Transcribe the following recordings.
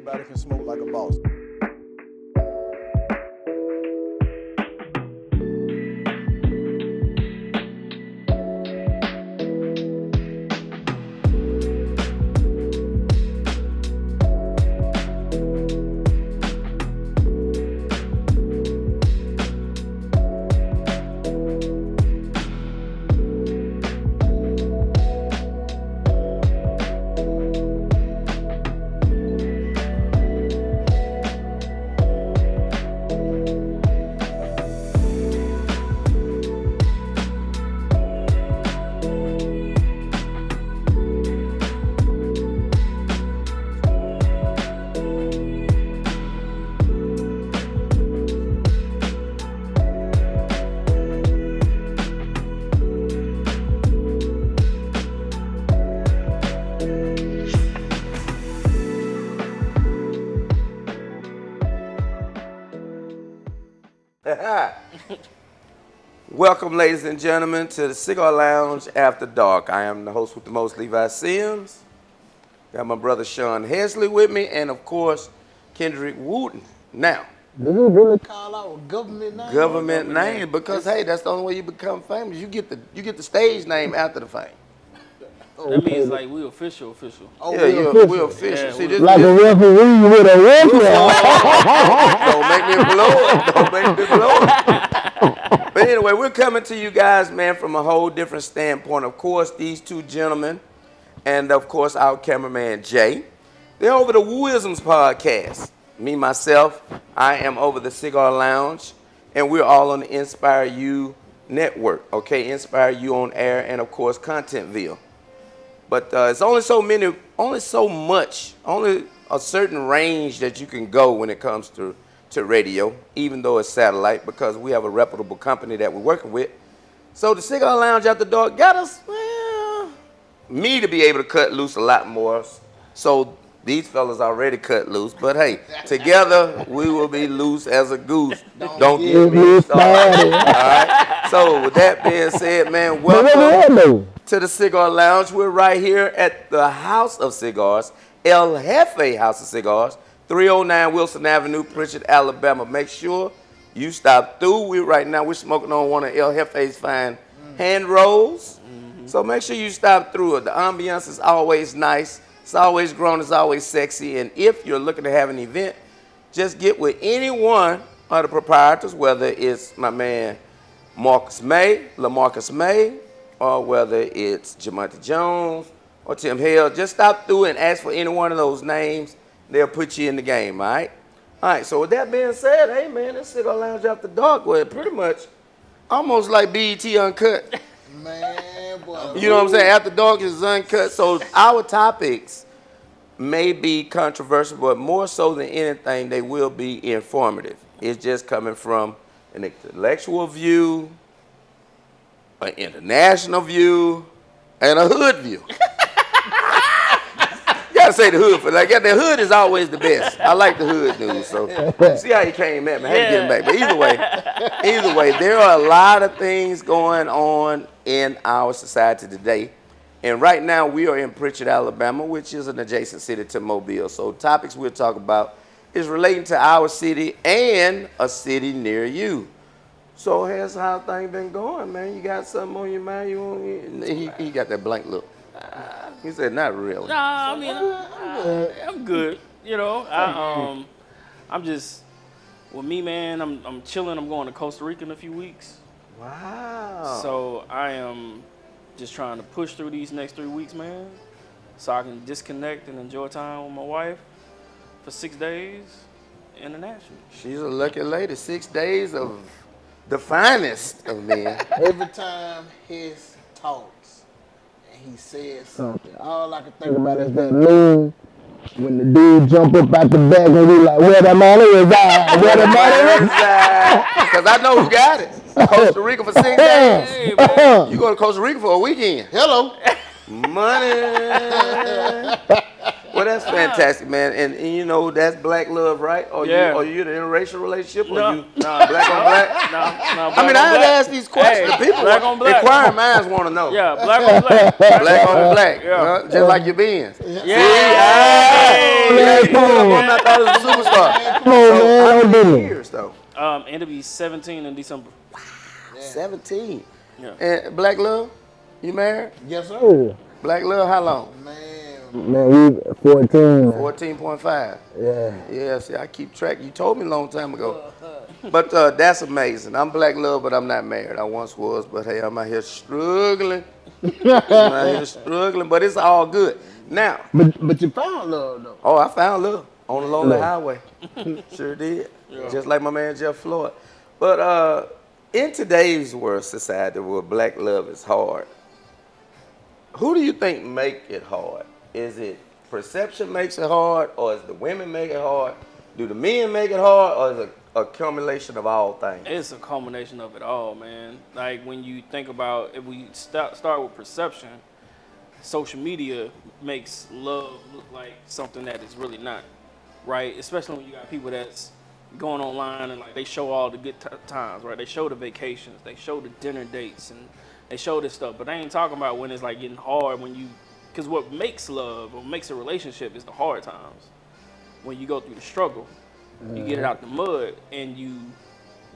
everybody can smoke like a boss. Welcome, ladies and gentlemen, to the Cigar Lounge After Dark. I am the host with the most, Levi Sims. Got my brother Sean Hesley with me, and of course, Kendrick Wooten. Now, did you really call out government name? Government name, because hey, that's the only way you become famous. You get the stage name after the fame. That means like we official. Oh, Yeah, we're official. Yeah, See, we're this like a referee with a whistle. Don't make me blow it. Don't make me blow it. But anyway, we're coming to you guys, man, from a whole different standpoint. Of course, these two gentlemen, and of course, our cameraman, Jay, they're over the Wooisms podcast. Me, myself, I am over the Cigar Lounge, and we're all on the Inspire You network, okay? Inspire You on air, and of course, Contentville. But it's only a certain range that you can go when it comes to radio, even though it's satellite, because we have a reputable company that we're working with. So the Cigar Lounge After Dark got us, well, me to be able to cut loose a lot more. So these fellas already cut loose, but hey, together we will be loose as a goose. Don't get me started. All right. So with that being said, man, welcome to the Cigar Lounge. We're right here at the House of Cigars, El Jefe House of Cigars, 309 Wilson Avenue, Pritchard, Alabama. Make sure you stop through. We're smoking on one of El Jefe's fine hand rolls. Mm-hmm. So make sure you stop through. The ambiance is always nice. It's always grown. It's always sexy. And if you're looking to have an event, just get with any one of the proprietors, whether it's my man LaMarcus May, or whether it's Jamonte Jones or Tim Hale. Just stop through and ask for any one of those names. They'll put you in the game, all right? All right, so with that being said, hey, man, this Cigar Lounge After Dark, well, pretty much almost like BET Uncut. Man, boy. You know what I'm saying? After Dark is uncut. So our topics may be controversial, but more so than anything, they will be informative. It's just coming from an intellectual view, an international view, and a hood view. You gotta say the hood for like the hood is always the best. I like the hood news. So see how he came at me. I had to get him back. But either way, there are a lot of things going on in our society today. And right now we are in Pritchard, Alabama, which is an adjacent city to Mobile. So topics we'll talk about is relating to our city and a city near you. So here's how things been going, man. You got something on your mind? He got that blank look. He said, not really. Nah, I mean, I'm good. You know, I'm just, with me, man, I'm chilling. I'm going to Costa Rica in a few weeks. Wow. So I am just trying to push through these next 3 weeks, man, so I can disconnect and enjoy time with my wife for 6 days international. She's a lucky lady. 6 days of the finest of men. Every time his talks and he says something, all I can think about is that meme when the dude jump up out the back and be like, where the money reside? Where the money reside? Because I know who got it. Costa Rica for 6 days. Hey, man. You go to Costa Rica for a weekend. Hello. Money. Well, that's fantastic, man. And you know, that's black love, right? Or Yeah. you in an interracial relationship? Or No, you no. black on black? No, I mean, I had to ask these questions. Hey, The people, black on black. inquiring minds want to know. Yeah, black on black. Black on black. Yeah. Just like your beans. Yeah. See? woman I thought was a superstar. Come on, So man, how don't many do me. years though? It'll be 17 in December. 17. Yeah. And Black Love, you married? Yes, sir. Black Love, how long? Man, we 14, man. 14.5. Yeah. Yeah, see, I keep track. You told me a long time ago. But that's amazing. I'm Black Love, but I'm not married. I once was, but hey, I'm out here struggling. I'm out here struggling, but it's all good. Now, But you found love though. oh, I found love on the lonely Love. highway. Sure did. Just like my man Jeff Floyd. But in today's world society where black love is hard, who do you think make it hard? Is it perception makes it hard, or is the women make it hard? Do the men make it hard, or is it a accumulation of all things? It's a culmination of it all, man. Like when you think about, if we start with perception, social media makes love look like something that is really not, right? Especially when you got people that's going online and like they show all the good times, right? They show the vacations, they show the dinner dates, and they show this stuff. But they ain't talking about when it's like getting hard when you, because what makes love or makes a relationship is the hard times. When you go through the struggle, you get it out the mud, and you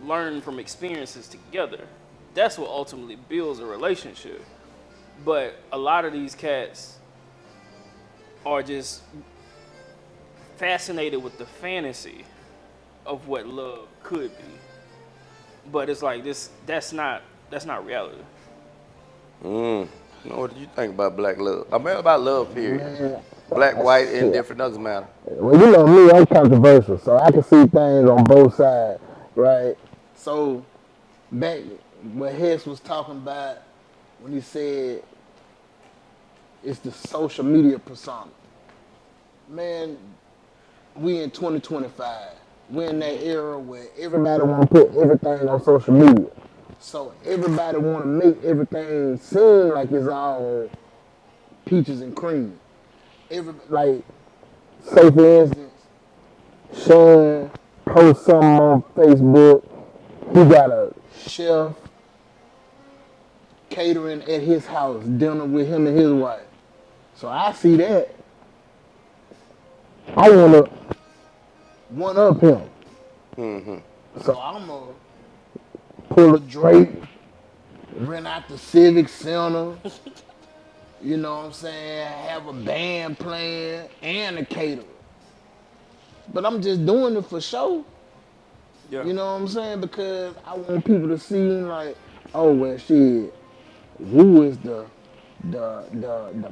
learn from experiences together. That's what ultimately builds a relationship. But a lot of these cats are just fascinated with the fantasy of what love could be. But it's like that's not reality. What do you think about black love? I mean about love, period. Man, Black, white, indifferent, doesn't matter. well, you know me, I'm controversial, so I can see things on both sides, right? So, back what Hess was talking about when he said it's the social media persona. Man, we in 2025. We're in that era where everybody want to put everything on social media. So everybody want to make everything seem like it's all peaches and cream. Like, say for instance, Sean posts something on Facebook. He got a chef catering at his house, dinner with him and his wife. So I see that. I want to one up him. So I'm going to pull a Drake, rent out the Civic Center, you know what I'm saying, have a band playing and a caterer. But I'm just doing it for show. Yeah. You know what I'm saying? Because I want people to see like, oh well shit, who is the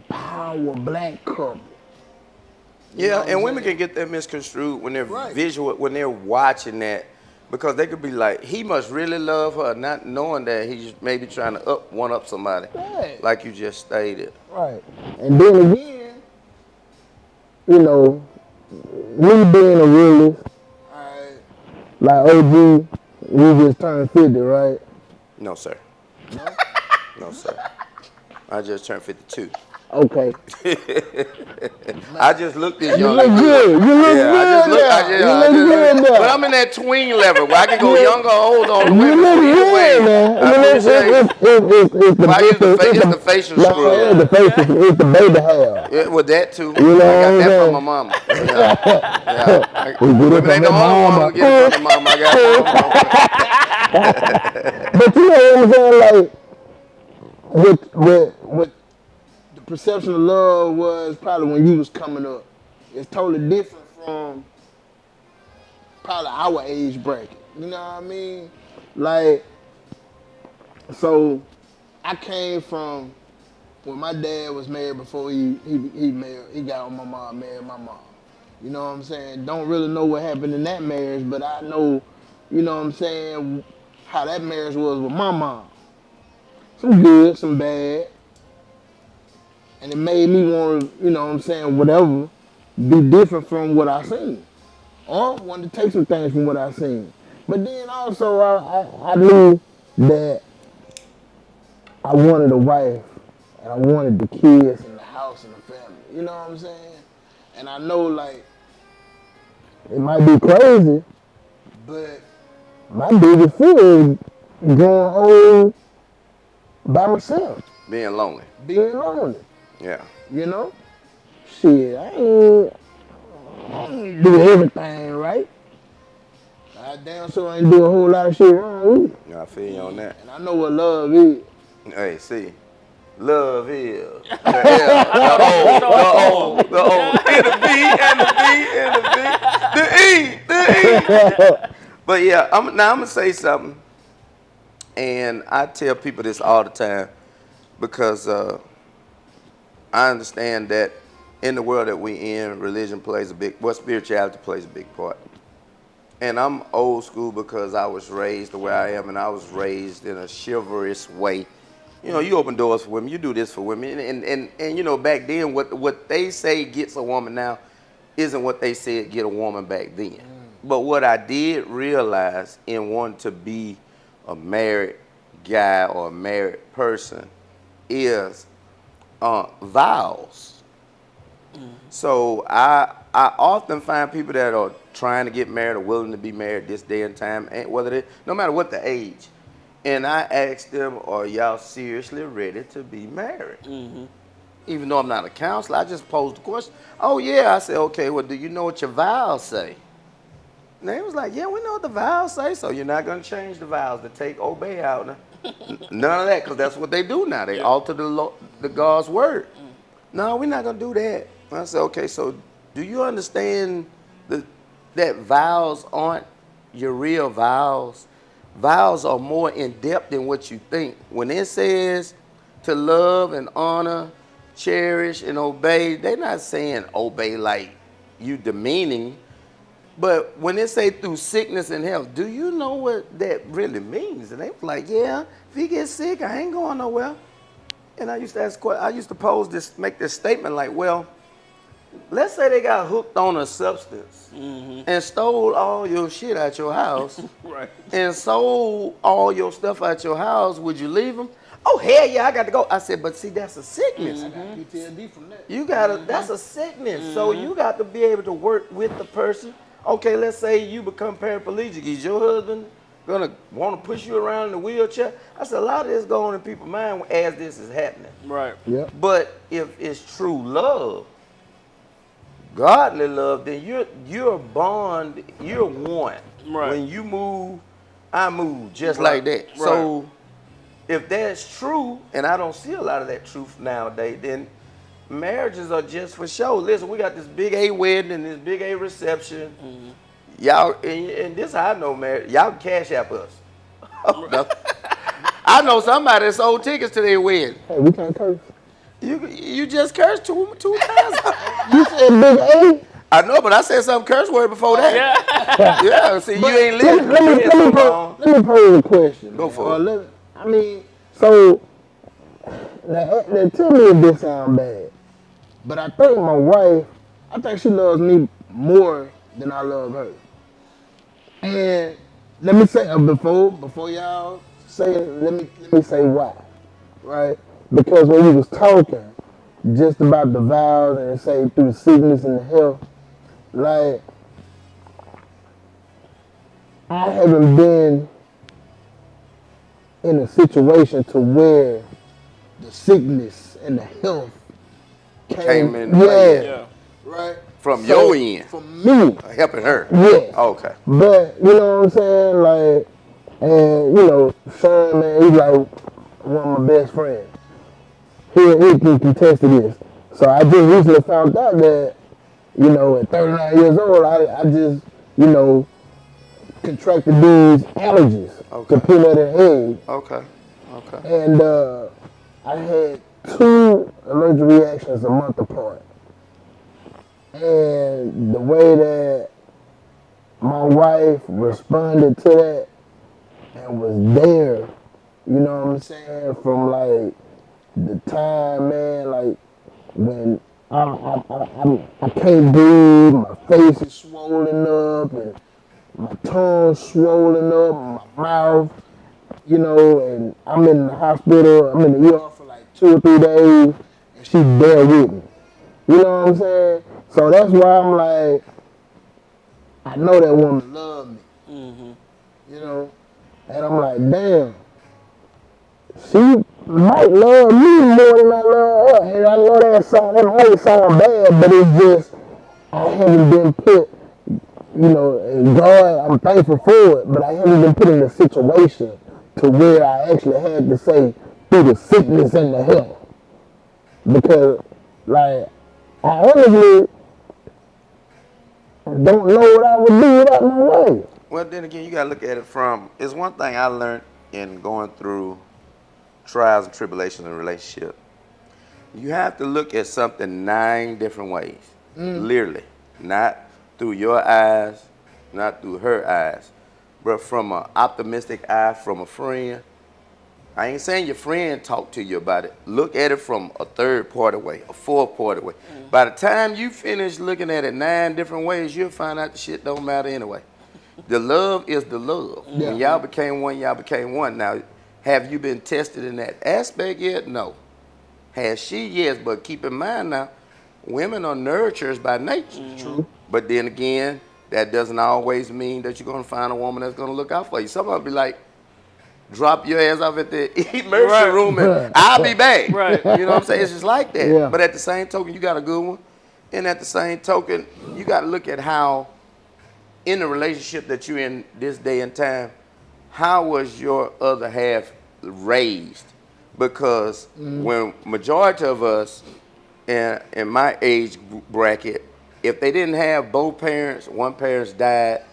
power black couple? Yeah, and women can get that misconstrued when they're visual, when they're watching that, because they could be like, he must really love her, not knowing that he's maybe trying to one up somebody, like you just stated. Right. And then again, you know, me being a realist, like OG, we just turned 50, right? No, sir. No, sir. I just turned 52. Okay. I just looked this You young. look good. You look good now. But I'm in that tween level where I can go younger or older on the You women. look So either way, good, man. I appreciate it. It's the facial no, scrub. it's the baby hair. Yeah, with that too. You know I got what that I'm from my mama. Yeah. Women ain't the from only one mama. who get it from the mama. I got it from my mama. But you know what I'm saying? Like, with the perception of love was probably when you was coming up. It's totally different from probably our age bracket. You know what I mean? Like, so I came from when my dad was married before he got on my mom, married my mom. You know what I'm saying? Don't really know what happened in that marriage, but I know, you know what I'm saying, how that marriage was with my mom. Some good, some bad. And it made me want to, you know what I'm saying, whatever, be different from what I seen. Or wanted to take some things from what I seen. But then also I knew that I wanted a wife and I wanted the kids and the house and the family. You know what I'm saying? And I know like it might be crazy, but my biggest fear is growing old by myself. Being lonely. Being lonely. Yeah. You know? Shit, I ain't ain't do everything right. I damn sure ain't do a whole lot of shit wrong either. I feel you on that. And I know what love is. Hey, see, love is the L, the O, the O, the O, and the B, and the B, and the B, the E, the E. But yeah, I'm gonna say something, and I tell people this all the time because I understand that in the world that we in, religion plays a big, well, spirituality plays a big part. And I'm old school because I was raised the way I am, and I was raised in a chivalrous way. You know, you open doors for women, you do this for women, and you know, back then, what they say gets a woman now isn't what they said get a woman back then. But what I did realize in wanting to be a married guy or a married person is vows. So I often find people that are trying to get married or willing to be married this day and time, and whether they, no matter what the age, and I ask them, "Are y'all seriously ready to be married?" Even though I'm not a counselor, I just posed the question. Oh yeah, I said, okay. Well, do you know what your vows say? And they was like, yeah, we know what the vows say. So you're not gonna change the vows to take obey out. None of that, because that's what they do now. They alter the God's word. No, we're not gonna do that. I said, okay, so do you understand that vows aren't your real vows? Vows are more in depth than what you think. When it says to love and honor, cherish and obey, they're not saying obey like you demeaning. But when it say through sickness and health, do you know what that really means? And they was like, yeah, if he gets sick, I ain't going nowhere. And I used to make this statement like, well, let's say they got hooked on a substance and stole all your shit out your house Right. and sold all your stuff out your house. Would you leave them? Oh, hell yeah, I got to go. I said, but see, that's a sickness. I got PTSD from that. You gotta, that's a sickness. So you got to be able to work with the person. Okay, let's say you become paraplegic. Is your husband gonna want to push you around in a wheelchair? I said, a lot of this going in people's mind as this is happening. Right. Yep. But if it's true love, godly love, then you're bond, you're one. Right. When you move, I move just like that. Right. So if that's true, and I don't see a lot of that truth nowadays, then marriages are just for show. Listen, we got this big A wedding and this big A reception. Y'all, and this how I know marriage. Y'all can cash app us. I know somebody that sold tickets to their wedding. Hey, we can't curse. You just cursed two times. You said big A? I know, but I said some curse word before that. Yeah, see, you ain't living. Let me pose a question. Go for it. I mean, so, now tell me if this sounds bad, but I think my wife, I think she loves me more than I love her. And let me say, before y'all say it, let me say why, right? Because when we was talking just about the vows and say through sickness and health, like, I haven't been in a situation to where the sickness and the health Came in play. Yeah. right? From your end. From me. Helping her. Yes. Okay. But, you know what I'm saying? Like, and, you know, Sean, man, he's like one of my best friends. He can contest to this. So I just recently found out that, you know, at 39 years old, I just, you know, contracted these allergies to peanut and egg. Okay. Okay. And I had 2 allergic reactions a month apart. And the way that my wife responded to that and was there, you know what I'm saying, from like the time, man, like when I can't breathe, my face is swollen up and my tongue's swollen up, my mouth, you know, and I'm in the hospital, I'm in the ER for like 2 or 3 days, and she there with me. You know what I'm saying? So that's why I'm like, I know that woman love me. You know? And I'm like, damn, she might love me more than I love her. And I know that might sound bad, but it's just, I haven't been put enjoy it. I'm thankful for it, but I haven't been put in a situation to where I actually had to say through the sickness and the health. Because, like, I honestly don't know what I would do without my wife. Well, then again, you gotta look at it from. It's one thing I learned in going through trials and tribulations in a relationship. You have to look at something 9 different ways, literally, not through your eyes, not through her eyes, but from an optimistic eye from a friend. I ain't saying your friend talk to you about it. Look at it from a third party way, a fourth party way. By the time you finish looking at it 9 different ways, you'll find out the shit don't matter anyway. The love is the love. Yeah. When y'all became one, y'all became one. Now, have you been tested in that aspect yet? No. Has she? Yes, but keep in mind now, women are nurturers by nature. True. But then again, that doesn't always mean that you're going to find a woman that's going to look out for you. Somebody be like, drop your ass off at the emergency room and I'll be back. Right. You know what I'm saying? It's just like that. Yeah. But at the same token, you got a good one. And at the same token, you got to look at how, in the relationship that you're in this day and time, how was your other half raised? Because when majority of us in my age bracket, if they didn't have both parents, one parent's died,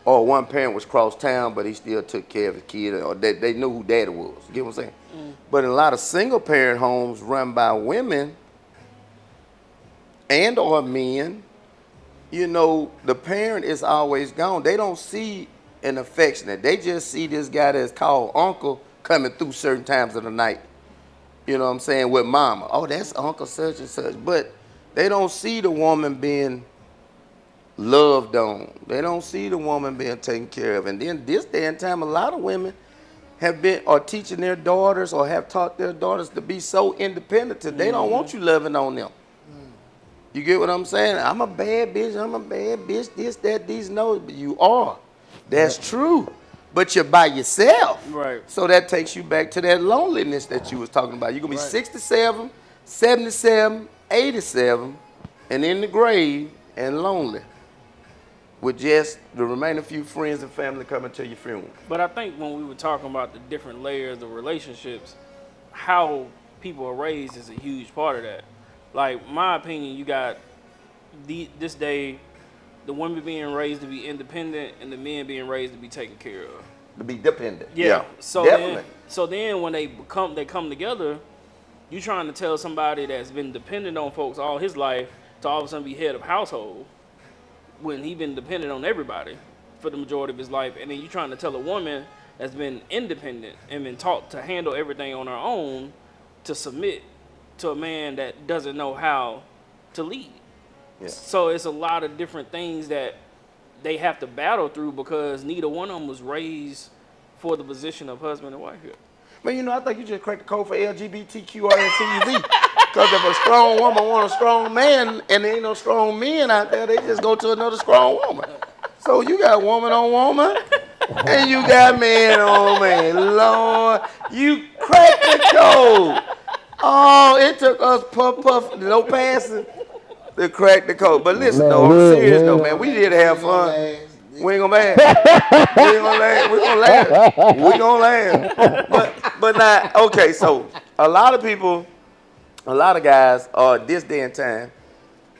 or one parent was cross town, but he still took care of his kid, or they knew who daddy was. You get what I'm saying? But in a lot of single parent homes run by women and or men, the parent is always gone. They don't see an affectionate. They just see this guy that's called uncle coming through certain times of the night. You know what I'm saying? With mama. Oh, that's uncle such and such. But they don't see the woman being loved on. They don't see the woman being taken care of. And then this day and time, a lot of women have been or teaching their daughters or have taught their daughters to be so independent that they don't want you loving on them. You get what I'm saying? I'm a bad bitch, this, that, these, no, but you are. That's true. But you're by yourself. Right. So that takes you back to that loneliness that you was talking about. You're going to be 67, 77, 87, and in the grave and lonely with just the remaining few friends and family coming to your funeral. But I think when we were talking about the different layers of relationships, how people are raised is a huge part of that. Like, my opinion, you got this day, the women being raised to be independent and the men being raised to be taken care of. To be dependent. Yeah. So definitely. Then when they come together, you trying to tell somebody that's been dependent on folks all his life to all of a sudden be head of household when he been dependent on everybody for the majority of his life, and then you trying to tell a woman that's been independent and been taught to handle everything on her own to submit to a man that doesn't know how to lead. Yeah. So it's a lot of different things that they have to battle through because neither one of them was raised for the position of husband and wife here. Man, I think you just cracked the code for LGBTQRSTUV. Because if a strong woman want a strong man and there ain't no strong men out there, they just go to another strong woman. So you got woman on woman and you got man on man. Lord, you cracked the code. Oh, it took us puff, no passing to crack the code. But listen, Man, though, I'm serious, though, man. We did have fun. We ain't gonna laugh. We ain't gonna laugh. We gonna laugh. We gonna laugh. But now, okay, so a lot of guys this day and time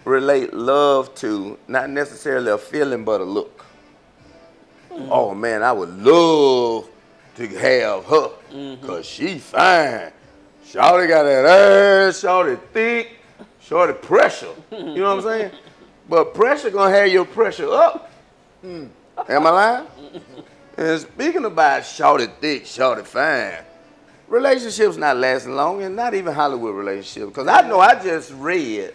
relate love to not necessarily a feeling but a look. Oh man, I would love to have her because she fine. Shorty got that ass, shorty thick, shorty pressure. You know what I'm saying? But pressure gonna have your pressure up. Am I lying? And speaking about shorty thick, shorty fine, relationships not lasting long, and not even Hollywood relationships. Because I know I just read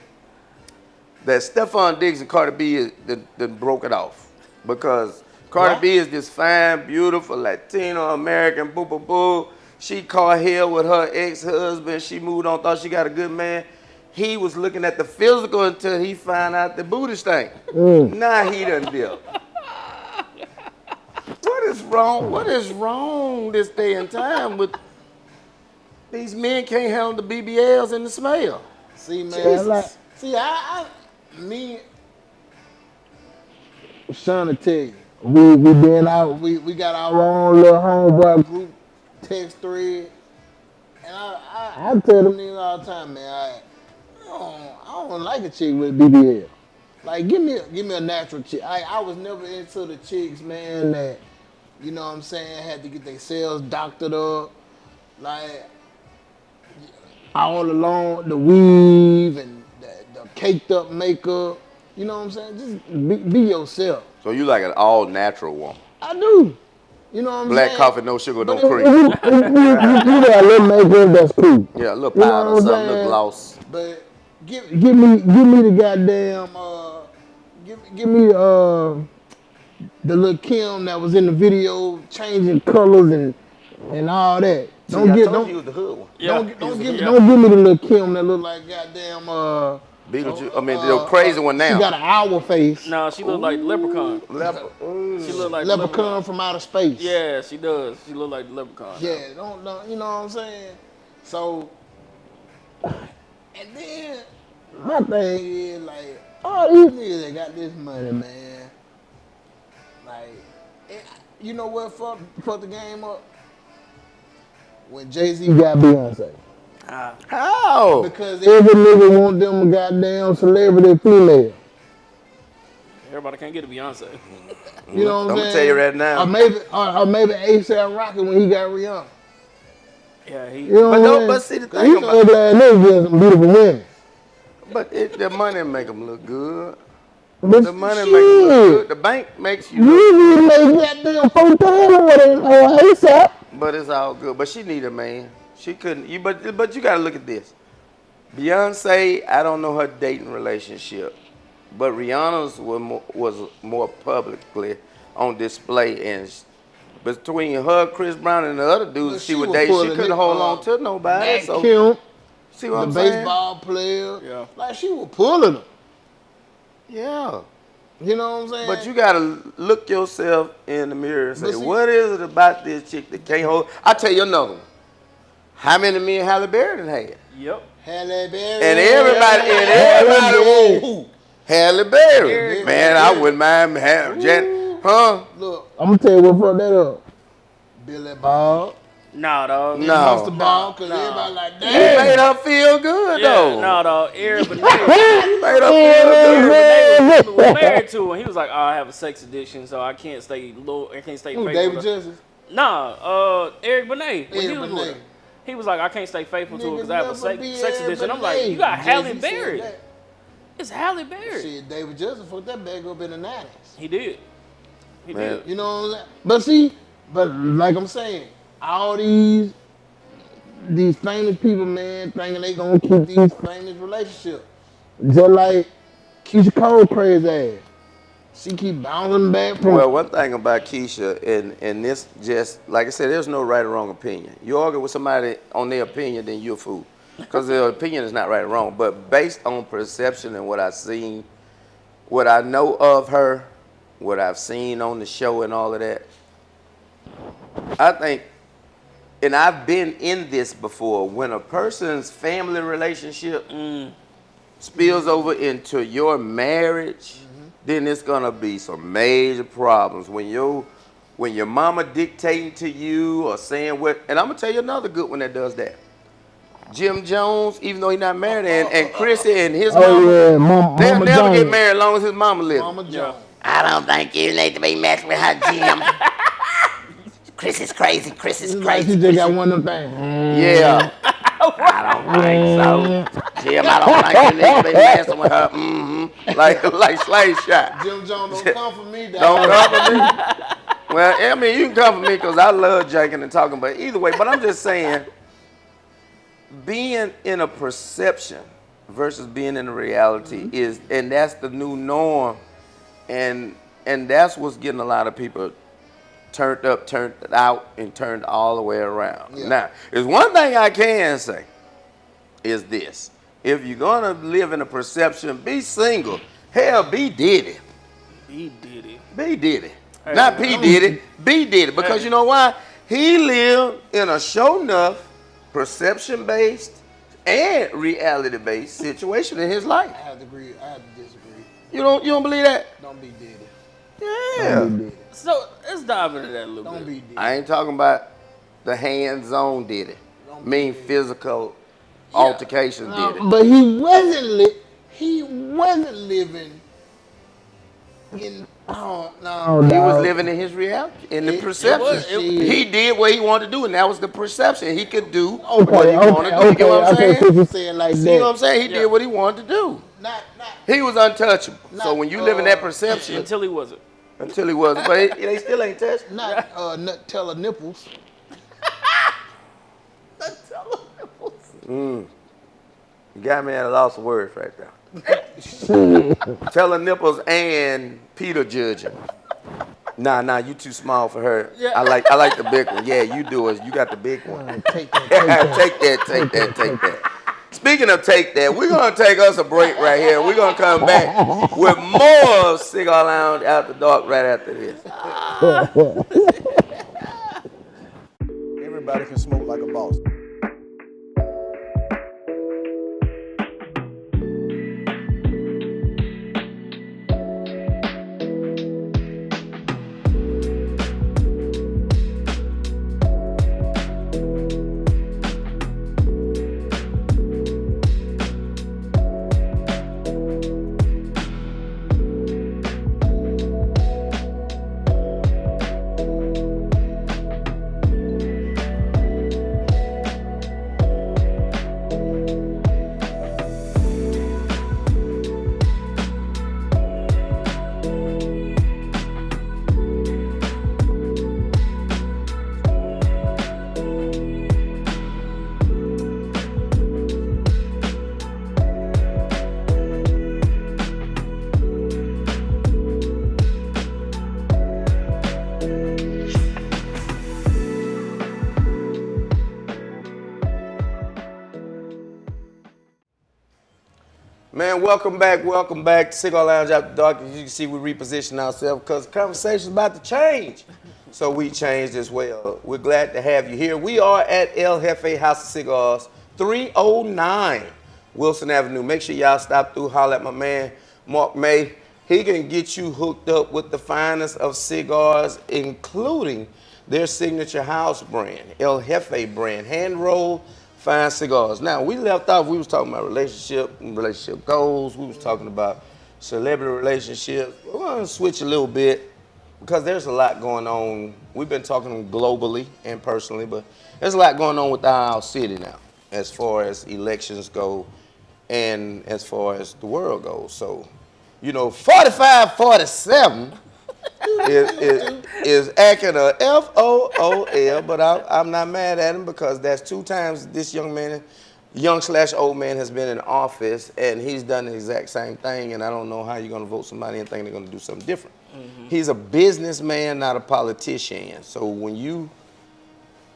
that Stephon Diggs and Cardi B done broke it off. Because Cardi B is this fine, beautiful Latino American, boo boo boo. She caught hell with her ex-husband. She moved on, thought she got a good man. He was looking at the physical until he found out the booty stank. Now he done dip. What is wrong? What is wrong this day and time with these men can't handle the BBLs and the smell? See, man, me, trying to tell you, we got our own little homeboy group text thread, and I tell them niggas all the time, man, I don't like a chick with BBL. Like, give me a natural chick. I was never into the chicks, man, that, you know what I'm saying, had to get their cells doctored up. Like, all along, the weave and the caked up makeup. You know what I'm saying? Just be yourself. So you like an all natural woman. I do. You know what I'm Black saying? coffee, no sugar, no But cream. you got a little makeup that's cool. Yeah, a little You know powder, what I'm something, a little saying? gloss. But give me the goddamn give me the little Kim that was in the video changing colors and all that. See, I told you was the hood one. Yeah. Don't give me the little Kim that look like goddamn Beetlejuice. I mean, the crazy one now. She got an owl face. No, she look like Leprechaun. She look like Leprechaun from outer space. Yeah, she does. She look like the Leprechaun. Yeah, don't you know what I'm saying? So, and then my thing is like, all these niggas that got this money, man. Like, you know what fucked the game up? When Jay-Z got Beyonce. How? Because every nigga want them goddamn celebrity female. Everybody can't get a Beyonce. You know what I'm saying? I'm gonna tell you right now. Or maybe A$AP Rocky when he got Rihanna. Yeah, he. You know what I'm but saying? see the thing He's about ugly ass nigga getting some beautiful women. But the money make them look good. But The money make them look good. The bank makes you look you make goddamn 4,000 with A$AP. But it's all good. But she need a man. She couldn't. But you gotta look at this. Beyonce, I don't know her dating relationship, but Rihanna's was more publicly on display, and between her, Chris Brown, and the other dudes she was dating, she couldn't hold on to nobody. So Kim, see what the I'm saying? baseball player, Yeah. like she was pulling them. Yeah. You know what I'm saying? But you gotta look yourself in the mirror and say, But see- what is it about this chick that can't hold? I'll tell you another one. How many men Halle Berry done had? Yep. Halle Berry. And everybody, who? Halle Berry. Man, I wouldn't mind having Jet. Huh? Look, I'm gonna tell you what fucked that up. Billy Bob. Nah, dog. No. Monster Ball, cause everybody like, He damn. made her feel good, Yeah, though. nah, dog. Eric Benet. He made her feel good. was married to her. He was like, oh, I have a sex addiction, so I can't stay low. I can't stay Who, faithful. David to her. Justice? Nah, Eric Benet. When he Eric was Benet. with her. He was like, I can't stay faithful to her because I have a Niggas never be sex Eric addiction. I'm Benet. like, you got Halle Jay-Z Berry. said that. It's Halle Berry. Shit, David Justice fucked that bag up in the 90s. He did. He Man. did. You know what I'm saying? But like I'm saying, all these famous people, man, thinking they gonna keep these famous relationships. Just like Keisha Cole crazy ass. She keep bouncing back from. Well, one thing about Keisha, and this just, like I said, there's no right or wrong opinion. You argue with somebody on their opinion, then you're a fool. Because their opinion is not right or wrong. But based on perception and what I've seen, what I know of her, what I've seen on the show and all of that, I think, and I've been in this before, when a person's family relationship spills over into your marriage, then it's gonna be some major problems. When your mama dictating to you or saying what, and I'm gonna tell you another good one that does that. Jim Jones, even though he's not married, and Chrissy and his mama, yeah, they'll Mama never get Jones. married as long as his mama lives. Mama Jones. I don't think you need to be messing with her, Jim. Chris is crazy. Chris is It's like she crazy. just got one of them things. Yeah. I don't think so. Jim, I don't think you need to be messing with her. Like slave shot. Jim Jones don't come for me, dog. Don't come for me. Well, I mean, you can come for me because I love janking and talking, but either way, but I'm just saying, being in a perception versus being in a reality is, and that's the new norm, and that's what's getting a lot of people turned up, turned out, and turned all the way around. Yeah. Now, there's one thing I can say is this: if you're gonna live in a perception, be single. Hell, be Diddy. He did it. B Diddy. Hey, Not P Diddy, B Diddy. Because Hey. you know why? He lived in a show enough, perception-based and reality-based situation in his life. I have to agree. I have to disagree. You don't believe that? Don't be Diddy. Yeah. Don't be Diddy. So let's dive into that a little Don't bit. be Diddy. I ain't talking about the hands-on did it. Don't be Mean Diddy. physical altercations did it. But he wasn't living in. Oh no, He was dog. living in his reality, in the It perception. was- it- He did what he wanted to do, and that was the perception. He could do Okay, what he wanted to do. You get what I'm saying? Since you say it like See that. what I'm saying? He Yeah. did what he wanted to do. Not He was untouchable. So Not, when you live in that uh, perception, Until he wasn't. until he was, but they still ain't touched. not Nutella nipples. You got me at a loss of words right there. Telling nipples and Peter judging. Nah, you too small for her. Yeah. I like the big one. Yeah, you do it. You got the big one. Take that. take that. Speaking of take that, we're gonna take us a break right here. We're gonna come back with more of Cigar Lounge After Dark right after this. Everybody can smoke like a boss. Man, welcome back to Cigar Lounge After Dark. As you can see, we reposition ourselves because the conversation's about to change. So we changed as well. We're glad to have you here. We are at El Jefe House of Cigars, 309 Wilson Avenue. Make sure y'all stop through, holler at my man, Mark May. He can get you hooked up with the finest of cigars, including their signature house brand, El Jefe brand, hand-rolled, fine cigars. Now, we left off, we was talking about relationship goals, we was talking about celebrity relationships. We're gonna switch a little bit because there's a lot going on. We've been talking globally and personally, but there's a lot going on with our city now as far as elections go and as far as the world goes. So, 45-47 is acting a FOOL, but I'm not mad at him because that's 2 times this young/old man has been in office and he's done the exact same thing, and I don't know how you're gonna vote somebody and think they're gonna do something different. Mm-hmm. He's a businessman, not a politician. So when you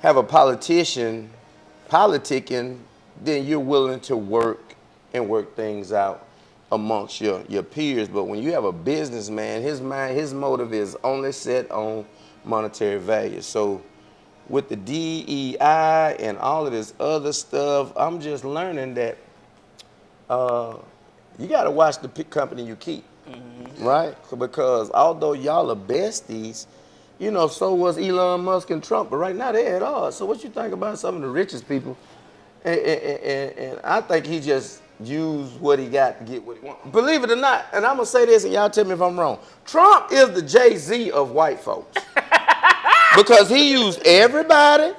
have a politician politicking, then you're willing to work things out amongst your peers. But when you have a businessman, his motive is only set on monetary value. So with the DEI and all of this other stuff, I'm just learning that you got to watch the company you keep, right? Because although y'all are besties, so was Elon Musk and Trump, but right now they're at odds. So what you think about some of the richest people? And I think he just used what he got to get what he wants. Believe it or not, and I'm going to say this, and y'all tell me if I'm wrong. Trump is the Jay-Z of white folks. Because he used everybody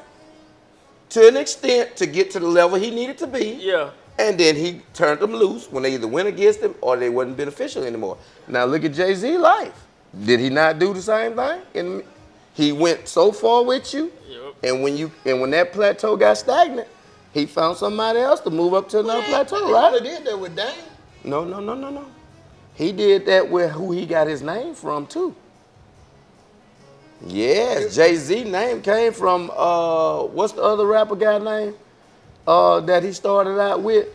to an extent to get to the level he needed to be. Yeah. And then he turned them loose when they either went against him or they wasn't beneficial anymore. Now look at Jay-Z's life. Did he not do the same thing? And he went so far with you, and when that plateau got stagnant, he found somebody else to move up to another plateau, right? He did that with Dame. No. He did that with who he got his name from, too. Yes, Jay-Z name came from, what's the other rapper guy name that he started out with?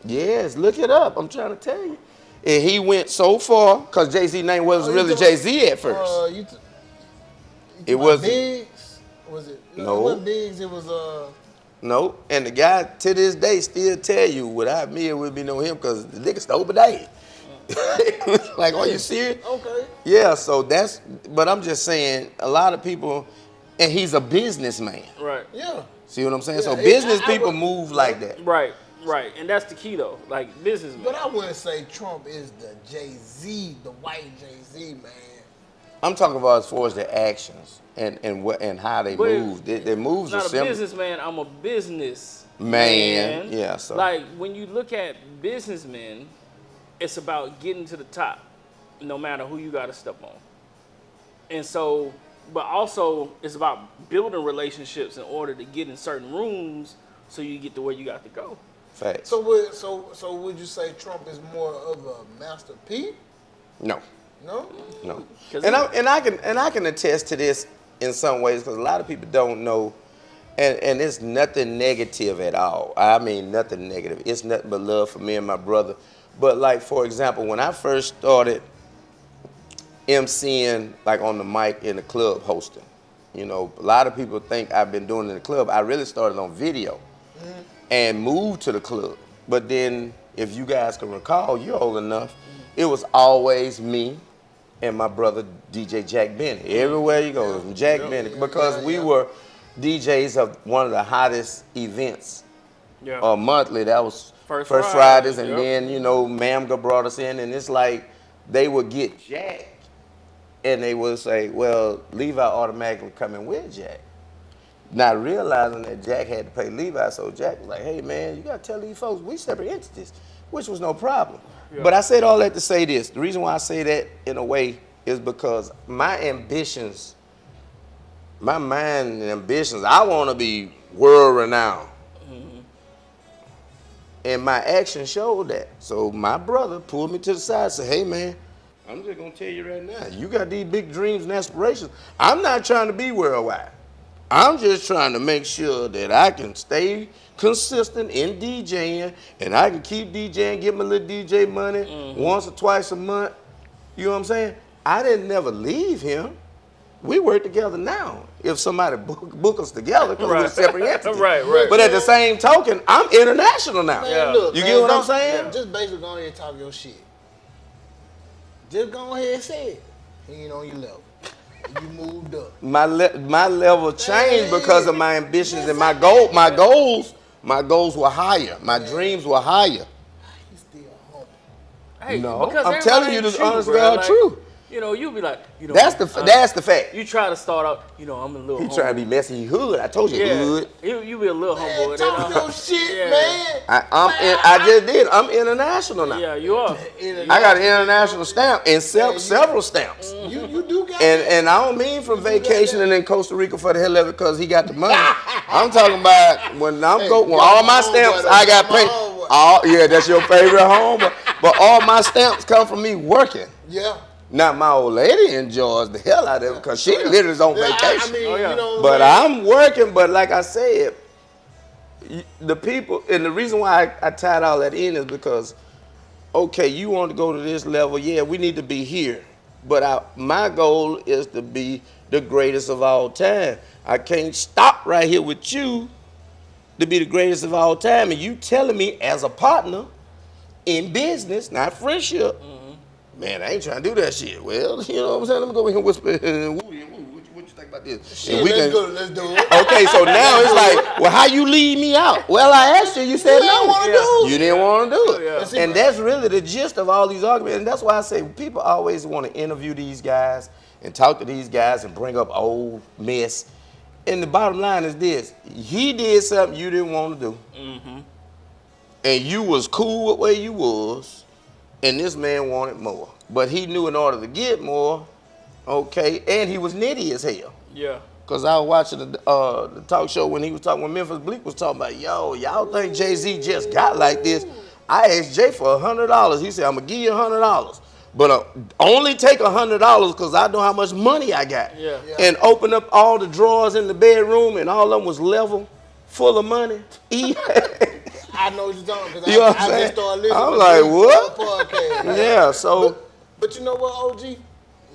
Yes, look it up. I'm trying to tell you. And he went so far, because Jay-Z name wasn't really Jay-Z at first. It was Biggs? Was it? No. It wasn't Biggs, it was No, and the guy to this day still tell you without me it would be no him because the nigga stole my name. Like, are you serious? Okay. Yeah, so but I'm just saying, a lot of people, and he's a businessman. Right. Yeah. See what I'm saying? Yeah, So business I people would, move yeah. like that. Right. Right. And that's the key though. Like businessman. But I wouldn't say Trump is the Jay-Z, the white Jay-Z, man. I'm talking about as far as their actions and how they But move. Their moves are not a similar. businessman. I'm a business Man, yeah, so. like when you look at businessmen, it's about getting to the top, no matter who you got to step on. And so, but also it's about building relationships in order to get in certain rooms so you get to where you got to go. Facts. So would you say Trump is more of a Master P? No. No. No, 'Cause and I can attest to this in some ways because a lot of people don't know, and it's nothing negative at all. I mean nothing negative. It's nothing but love for me and my brother. But like for example, when I first started MCing like on the mic in the club hosting, you know, a lot of people think I've been doing it in the club. I really started on video and moved to the club. But then, if you guys can recall, you're old enough. It was always me and my brother DJ Jack Bennett. Everywhere you go, it was Jack Bennett because we were DJs of one of the hottest events Yeah. monthly. That was First First Fridays, Fridays, and yep. then you know Mamga brought us in, and it's like they would get Jack, and they would say, "Well, Levi automatically coming with Jack." Not realizing that Jack had to pay Levi, so Jack was like, "Hey man, you gotta tell these folks we separate entities," which was no problem. Yeah. But I said all that to say this. The reason why I say that in a way is because my ambitions, my mind and ambitions, I want to be world renowned. And my action showed that. So my brother pulled me to the side and said, "Hey man, I'm just gonna tell you right now, you got these big dreams and aspirations. I'm not trying to be worldwide. I'm just trying to make sure that I can stay consistent in DJing and I can keep DJing, get my little DJ money once or twice a month." You know what I'm saying? I didn't never leave him. We work together now. If somebody book us together, because we're separate entities. Right. But at the same token, I'm international now. Man, look, You man, get what I'm don't- saying? Just basically go ahead and talk your shit. Just go ahead and say it. He ain't on your level. You moved up. My level changed because of my ambitions and my goals were higher. My dreams were higher. He's still humble. Hey, No, because I'm everybody telling you ain't the you, honest bro. God Like, truth. You know, you be like, you know, That's the fact. You try to start out, you know, I'm a little He humble. trying to be messy hood. I told you Yeah, hood. you be a little humble. Man, with talk it, your shit, Yeah. man. I just did. I'm international now. Yeah, you are. I got an international stamp and several stamps. You do got And I don't mean from vacationing in Costa Rica for the hell of it because he got the money. I'm talking about when all my stamps I got paid. Yeah, that's your favorite home. But all my stamps come from me working. Yeah. Now my old lady enjoys the hell out of it because she literally is on vacation. I mean, Oh, yeah. you know, But man. I'm working. But like I said, the people, and the reason why I tied all that in is because, okay, you want to go to this level, yeah, we need to be here. But my goal is to be the greatest of all time. I can't stop right here with you to be the greatest of all time. And you telling me as a partner in business, not friendship, man, I ain't trying to do that shit. Well, you know what I'm saying? Let me go in here and whisper, what you think about this? Shit, And we let's can- go. Let's do it. Okay, so now it's like, well, how you leave me out? Well, I asked you, you said You didn't no. wanna do it. You didn't want to do it. Yeah. And that's really the gist of all these arguments. And that's why I say people always want to interview these guys and talk to these guys and bring up old mess. And the bottom line is this. He did something you didn't want to do. And you was cool with where you was. And this man wanted more. But he knew in order to get more, okay, and he was nitty as hell. Yeah. Because I was watching the talk show when he was talking, when Memphis Bleak was talking about, yo, y'all think Jay-Z just got like this? I asked Jay for $100. He said, I'm going to give you $100. But only take $100 because I know how much money I got. Yeah. And open up all the drawers in the bedroom and all of them was level, full of money. I know what you're talking because You know what I'm I saying? just started listening I'm to like, this what? podcast. Yeah, so. But you know what, OG?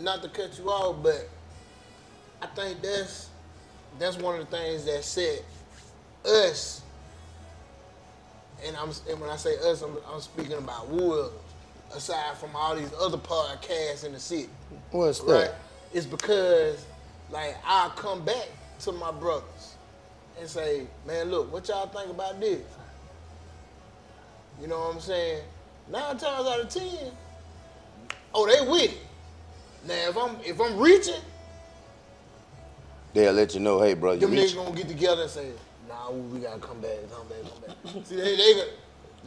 Not to cut you off, but I think that's one of the things that set us, and when I say us, I'm speaking about Wolves aside from all these other podcasts in the city. What's Right? that? It's because like I'll come back to my brothers and say, man, look, what y'all think about this? You know what I'm saying? 9 times out of 10, oh, they with it. Now if I'm reaching, They'll let you know, hey, bro, you them reach. niggas gonna get together and say, nah, we gotta come back. See, they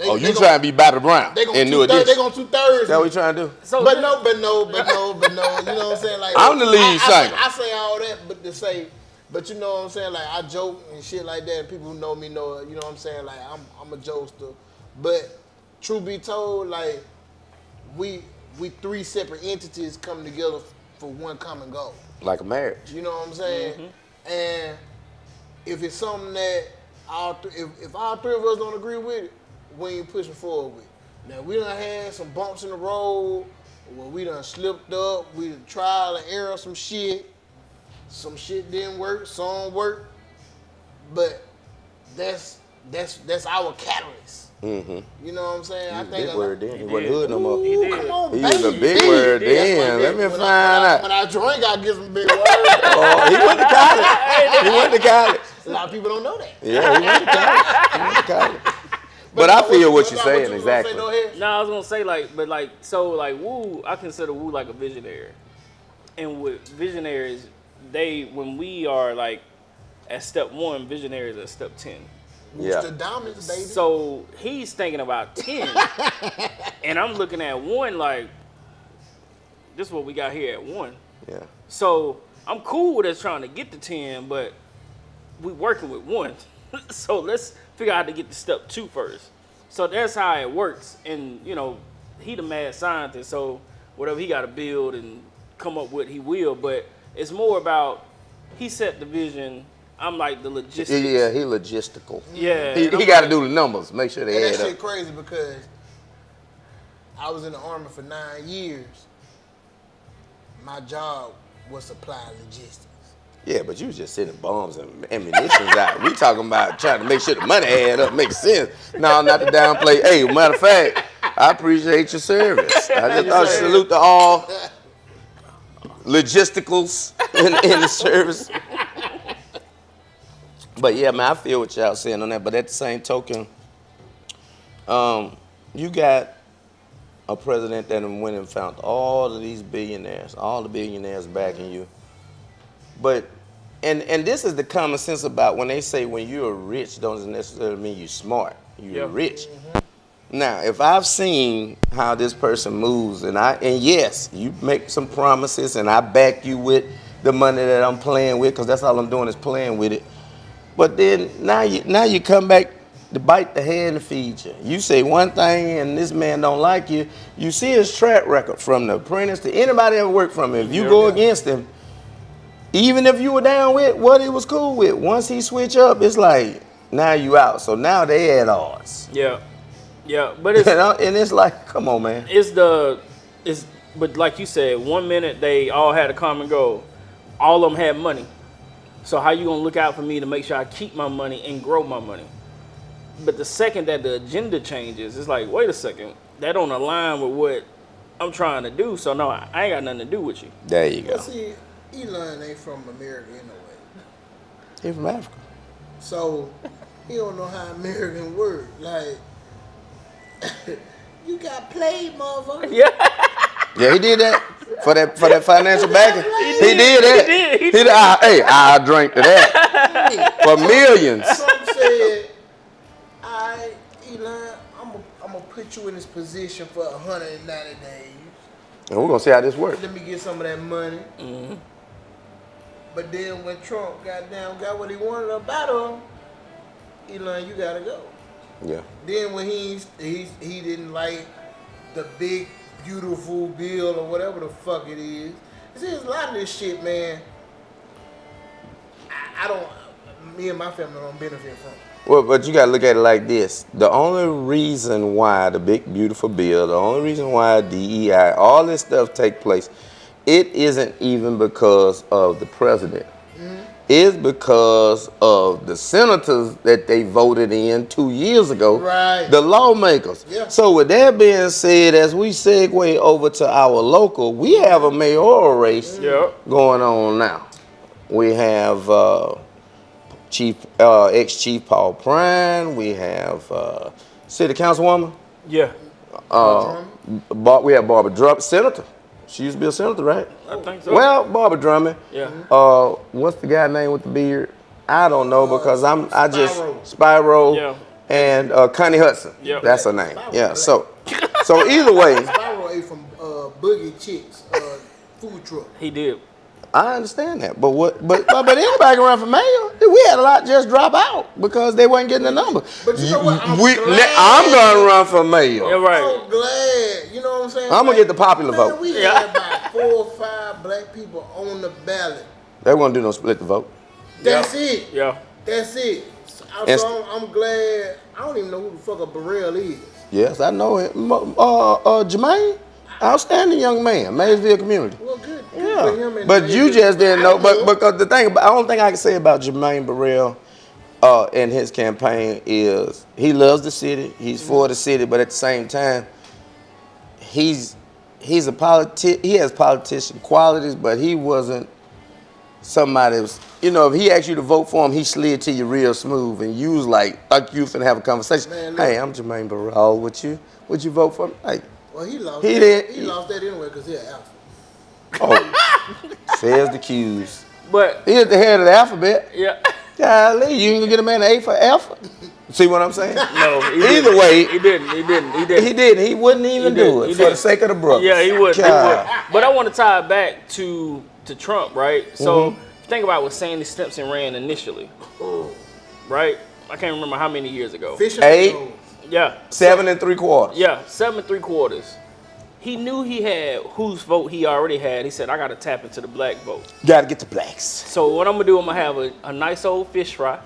Oh, you they trying to be Bobby Brown they gonna in New 2/3. They Edition? gonna 2/3. That what you trying to do? So But no. You know what I'm saying? Like I'm the lead singer. I say all that, but to say, but you know what I'm saying? Like I joke and shit like that. And people who know me know, you know what I'm saying? Like I'm a jokester. But truth be told, like we 3 separate entities come together for one common goal. Like a marriage. You know what I'm saying? And if it's something that if all 3 of us don't agree with it, we ain't pushing forward with it. Now we done had some bumps in the road where we done slipped up, we done trial and error some shit. Some shit didn't work, some worked. But that's our catalyst. Mm-hmm. You know what I'm saying? He was a big word then. He wasn't hood no Ooh, more. He did. come on, He baby. was a big word then. Let me When find When out. I drink, I get some big words. Oh, he went to college. He went to college. A lot of people don't know that. Yeah, he went to college. He went to college. But I feel what you're saying, exactly. No, I was gonna say like Wu, I consider Wu like a visionary. And with visionaries, when we are like at step 1, visionaries at step 10. Yeah. The diamonds, baby. So he's thinking about 10, and I'm looking at 1 like, this is what we got here at 1. Yeah. So I'm cool with us trying to get to 10, but we working with 1. So let's figure out how to get to step 2 first. So that's how it works. And you know, he the mad scientist, so whatever he got to build and come up with, he will. But it's more about he set the vision. I'm like the logistics. Yeah, he logistical. Yeah, He and I'm got to like- do the numbers, make sure And they that add shit up. crazy because I was in the Army for 9 years. My job was supply logistics. Yeah, but you was just sending bombs and ammunitions out. We talking about trying to make sure the money add up, make sense. No, not to downplay. Hey, matter of fact, I appreciate your service. I just thought salute to all logisticals in the service. But yeah, man, I feel what y'all saying on that. But at the same token, you got a president that went and found all of these billionaires, all the billionaires backing you. But and this is the common sense about when they say when you're rich, don't necessarily mean you're smart. You're rich. Now, if I've seen how this person moves, and yes, you make some promises, and I back you with the money that I'm playing with, because that's all I'm doing is playing with it. But then now you come back to bite the hand that feeds you. You say one thing, and this man don't like you. You see his track record from the apprentice to anybody ever worked from him. If you go against him, even if you were down with what he was cool with, once he switch up, it's like now you out. So now they at odds. Yeah, but it's And it's like, come on, man. but like you said, 1 minute they all had a common goal, all of them had money. So how you gonna look out for me to make sure I keep my money and grow my money? But the second that the agenda changes, it's like, wait a second, that don't align with what I'm trying to do. So no, I ain't got nothing to do with you. There you go. Well, see, Elon ain't from America anyway. He from Africa. So he don't know how American work. Like, you got played, motherfucker. Yeah, he did that for that financial backing. He did that. He did. I drink to that for millions. Trump said, all right, Elon, I'm gonna put you in this position for 190 days. And we're gonna see how this works. Let me get some of that money. But then when Trump got what he wanted up out of him, Elon, you gotta go. Yeah. Then when he didn't like the big beautiful bill or whatever the fuck it is. See, there's a lot of this shit, man. I don't. Me and my family don't benefit from. Well, but you gotta look at it like this. The only reason why the big beautiful bill, the only reason why DEI, all this stuff take place, it isn't even because of the president. is because of the senators that they voted in 2 years ago, Right. the lawmakers. Yeah. So with that being said, as we segue over to our local, we have a mayoral race Yeah. going on now. We have ex-chief Paul Prine. We have city councilwoman. Yeah. We have Barbara Drummond, senator. She used to be a senator, right? I think so. Well, Barbara Drummond. Yeah. What's the guy name with the beard? I don't know because Spyro. Spyro. Yeah. And Connie Hudson. Yep. That's her name. Spyro Yeah. black. So either way, Spyro ate from Boogie Chicks food truck. He did. I understand that. But anybody can run for mayor. We had a lot just drop out because they wasn't getting the number. But you know what? I'm I'm gonna run for mayor. Yeah, right. I'm glad. You know what I'm saying? I'm gonna get the popular Man, vote. we had about 4 or 5 black people on the ballot. They won't do no split the vote. That's it. Yeah. That's it. And- So I'm glad. I don't even know who the fuck a Burrell is. Yes, I know him. Jermaine, outstanding young man, Maysville community. Well, good for him. Yeah, and but you just didn't know. I But because the thing, the only thing I can say about Jermaine Burrell in his campaign is he loves the city. He's for the city, but at the same time, he's a He has politician qualities, but he wasn't somebody that was. You know, if he asked you to vote for him, he slid to you real smooth, and you was like you finna have a conversation. Man, look. Hey, I'm Jermaine Burrell. Would you vote for me? Like, Well, he lost. He He did. lost that anyway because he an alpha. oh, says the Q's. But He is the head of the alphabet. yeah. Golly, you ain't gonna get a man an A for alpha? See what I'm saying? No. Either way, He didn't. he did. He wouldn't even He do didn't. it He for the didn't. sake of the brothers. Yeah, he would. God. But I want to tie it back to Trump, right? So think about what Sandy Stimpson ran initially, right? I can't remember how many years ago. Fishing 8, goals. Yeah. 7 3/4. Yeah, 7 3/4. He knew he had whose vote he already had. He said, I got to tap into the black vote. Gotta get the blacks. So what I'm going to do, I'm going to have a nice old fish fry,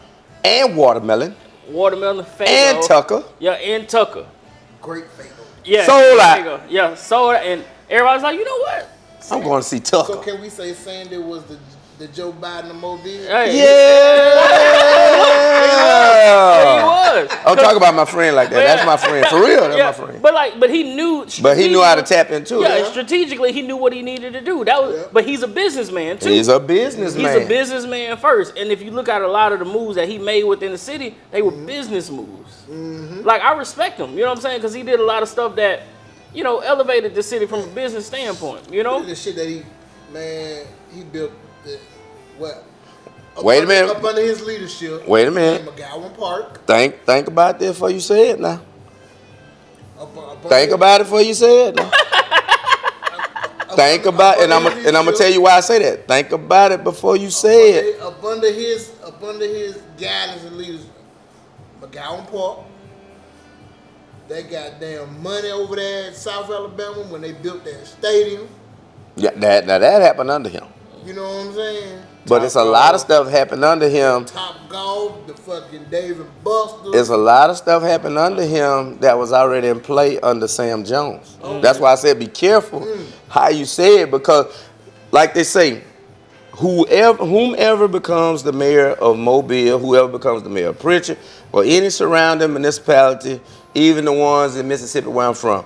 And watermelon. watermelon, Faygo. And Tucker. Yeah, and Tucker. Great fatal. Yeah. Soda. Faygo. Yeah, soda. And everybody's like, you know what? I'm going to see So Tucker. can we say Sandy was the Joe Biden of Mobile? Hey, Yeah. he was. I'm talking about my friend like that. That's my friend. For real, that's my friend. But he knew. But he knew how to tap into Yeah, it. strategically, he knew what he needed to do. That was, Yeah. but he's a businessman too. He's a businessman. He's a businessman first, and if you look at a lot of the moves that he made within the city, they were business moves. Like I respect him, you know what I'm saying? Because he did a lot of stuff that, elevated the city from a business standpoint. You know, The shit that he built. Wait a minute. Up under his leadership. Wait a minute. In McGowan Park. Think about this before you say it now. Up Think under- about it before you say it now. Think about it, and I'm gonna tell you why I say that. Think about it before you say it. Up under his guidance and leadership. McGowan Park. They got damn money over there in South Alabama when they built that stadium. Yeah, that happened under him. You know what I'm saying? But it's a lot of stuff happened under him. Top Golf, the fucking David Buster. There's a lot of stuff happened under him that was already in play under Sam Jones. That's why I said be careful how you say it, because like they say, whomever becomes the mayor of Mobile, whoever becomes the mayor of Pritchard, or any surrounding municipality, even the ones in Mississippi where I'm from,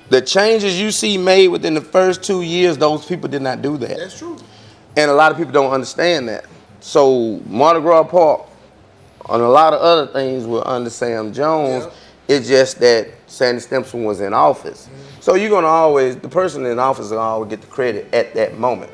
the changes you see made within the first 2 years, those people did not do that. That's true. And a lot of people don't understand that. So Mardi Gras Park and a lot of other things were under Sam Jones. Yep. It's just that Sandy Stimpson was in office. So you're gonna the person in office will always get the credit at that moment.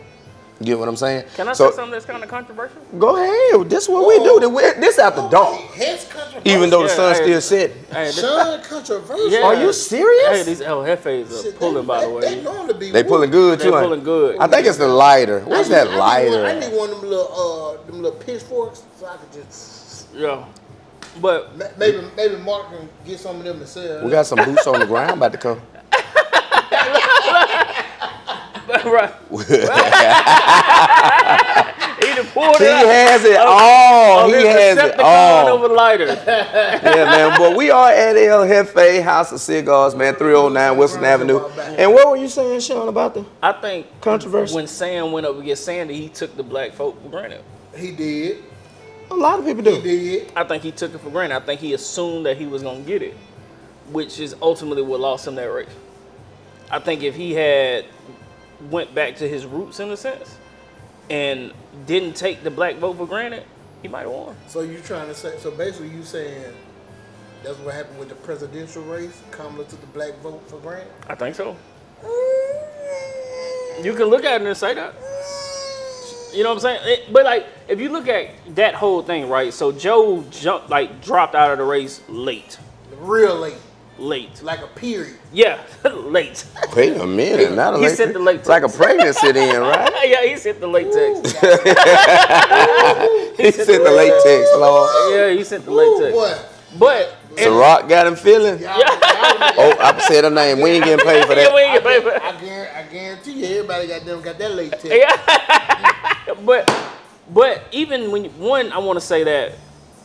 You get what I'm saying? can I So say something that's kind of controversial? go ahead. This is what we do. This after dark. His controversial. Even though the Yeah, sun's hey. still setting. Hey, Son controversial. Yeah. Are you serious? Hey, these El Jefes are Shit, pulling, by the They way. known to be They pulling good They're too. ain't pulling good. I think it's the lighter. What's that lighter? I need one of them little pitchforks so I could just Yeah. But maybe Mark can get some of them to sell. We got some boots on the ground about to come. right. He done pulled He it out. has it all. Of He his has it Decepticon all. over lighter. Yeah, man. But we are at El Jefe House of Cigars, man, 309 Wilson Avenue. And what were you saying, Sean, about the I think controversy? when Sam went up against Sandy, he took the black vote for granted. He did. A lot of people He do. did. I think he took it for granted. I think he assumed that he was gonna get it, which is ultimately what lost him that race. I think if he had went back to his roots in a sense and didn't take the black vote for granted, he might have won. So you trying to say? So basically, you saying that's what happened with the presidential race? Kamala took the black vote for granted. I think so. You can look at it and say that. You know what I'm saying? But like, if you look at that whole thing, right? So Joe dropped out of the race late. Real late, Late. like a period. Yeah, late. Wait a minute, not a He late. sent the late It's like a text. pregnancy then, right? Yeah, he sent the late text. He sent the late text, Lord. Yeah, he sent the late text. What? But The Rock got him feeling. Oh, I said her name. We ain't getting paid for yeah, that. we ain't get paid for it. I guarantee you, everybody got that late text. Yeah. But even when I want to say that,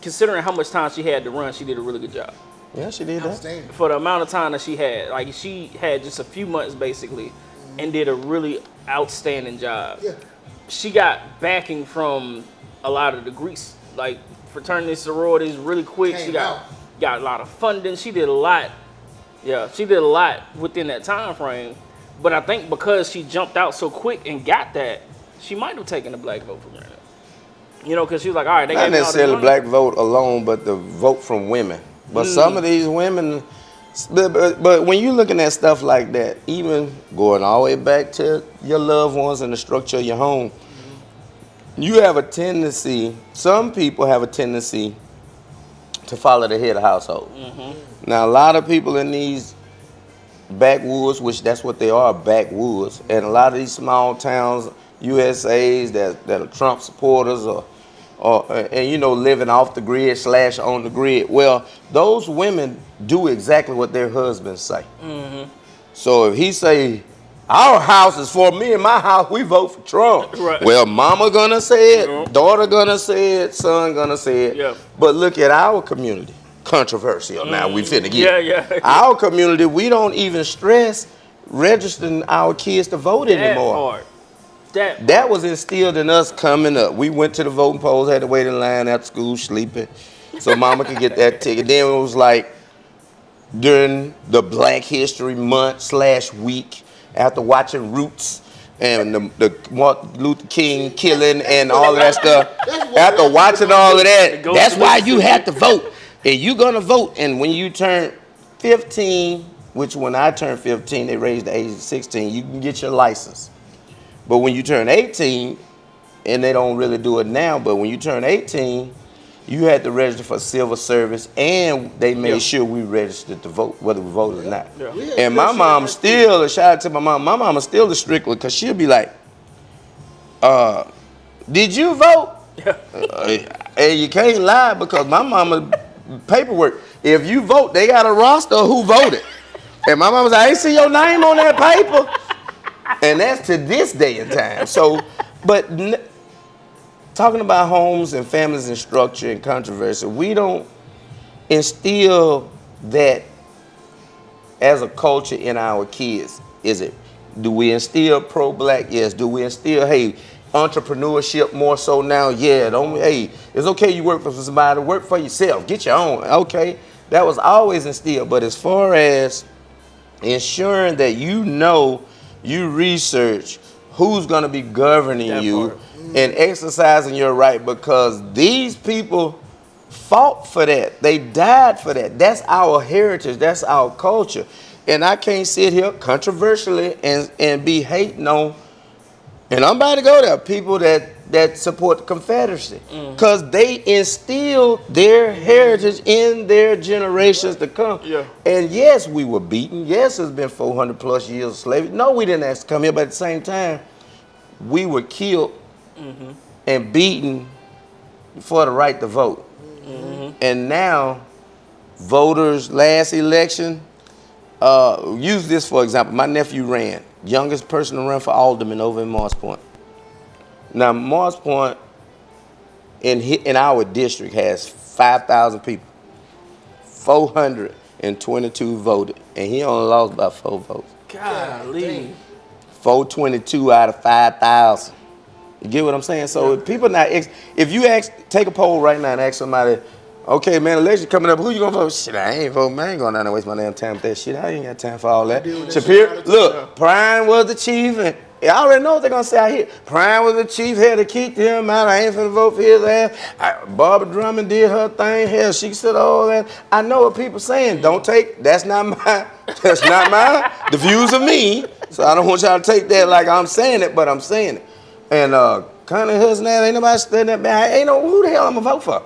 considering how much time she had to run, she did a really good job. Yeah, she did that. Outstanding. For the amount of time that she had. Like, she had just a few months basically and did a really outstanding job. Yeah. She got backing from a lot of the Greeks, like fraternities, sororities, really quick. Came She out. got a lot of funding. She did a lot. Yeah, she did a lot within that time frame. But I think because she jumped out so quick and got that, she might have taken the black vote for granted. You know, because she was like, all right, they Not gave me all this necessarily money. black vote alone, but the vote from women. But some of these women, but when you're looking at stuff like that, even going all the way back to your loved ones and the structure of your home, you have a tendency, some people have a tendency to follow the head of household. Now, a lot of people in these backwoods, which that's what they are, backwoods, and a lot of these small towns, USAs that are Trump supporters or and you know, living off the grid / on the grid. Well, those women do exactly what their husbands say. So if he say, our house is for me and my house, we vote for Trump. Right. Well, mama gonna say it, Yep. daughter gonna say it, son gonna say it. Yep. But look at our community. Controversial. Now we finna get. Yeah. Our community, we don't even stress registering our kids to vote That anymore. part. That was instilled in us coming up. We went to the voting polls, had to wait in line after school, sleeping, so mama could get that ticket. Then it was like during the Black History Month / week, after watching Roots and the Martin Luther King killing and all of that stuff. After watching all of that, that's why you have to vote. And you gonna vote. And when you turn 15, which when I turned 15, they raised the age of 16, you can get your license. But when you turn 18, and they don't really do it now, but when you turn 18, you had to register for civil service, and they made sure we registered to vote, whether we voted or not. Yeah. And my mom still, a shout out to my mom is still a Strickler, because she'll be like, did you vote? And you can't lie, because my mama paperwork, if you vote, they got a roster of who voted. And my mama's like, I ain't see your name on that paper. And that's to this day and time. So, but talking about homes and families and structure and controversy, we don't instill that as a culture in our kids. Do we instill pro-black? Yes. Do we instill, hey, entrepreneurship more so now? Yeah. Hey, it's okay you work for somebody, work for yourself, get your own. Okay. That was always instilled. But as far as ensuring that you research who's going to be governing That you part. and exercising your right, because these people fought for that. They died for that. That's our heritage. That's our culture. And I can't sit here controversially and be hating on, and I'm about to go there, people that support the Confederacy, because they instilled their heritage in their generations to come. Yeah. And yes, we were beaten. Yes, it's been 400 plus years of slavery. No, we didn't have to come here, but at the same time, we were killed and beaten for the right to vote. And now, voters, last election, use this for example. My nephew ran, youngest person to run for alderman over in Morris Point. Now, Morris Point in our district has 5,000 people. 422 voted, and he only lost by 4 votes. Golly. 422 out of 5,000. You get what I'm saying? So if people not, if you take a poll right now and ask somebody, okay, man, election coming up, who you gonna vote? Shit, I ain't voting, man. I ain't going down there and waste my damn time with that shit. I ain't got time for all that. Shapiro, look, Prime was the chief, and I already know what they're gonna say out here. Prime was the chief, had to keep him out. I ain't finna vote for his ass. Barbara Drummond did her thing. Hell, she said all that. I know what people saying. Don't take, that's not mine. That's not mine. The views of me. So I don't want y'all to take that like I'm saying it, but I'm saying it. And Connie Hudson, ain't nobody standing there behind. Ain't no who the hell I'm gonna vote for.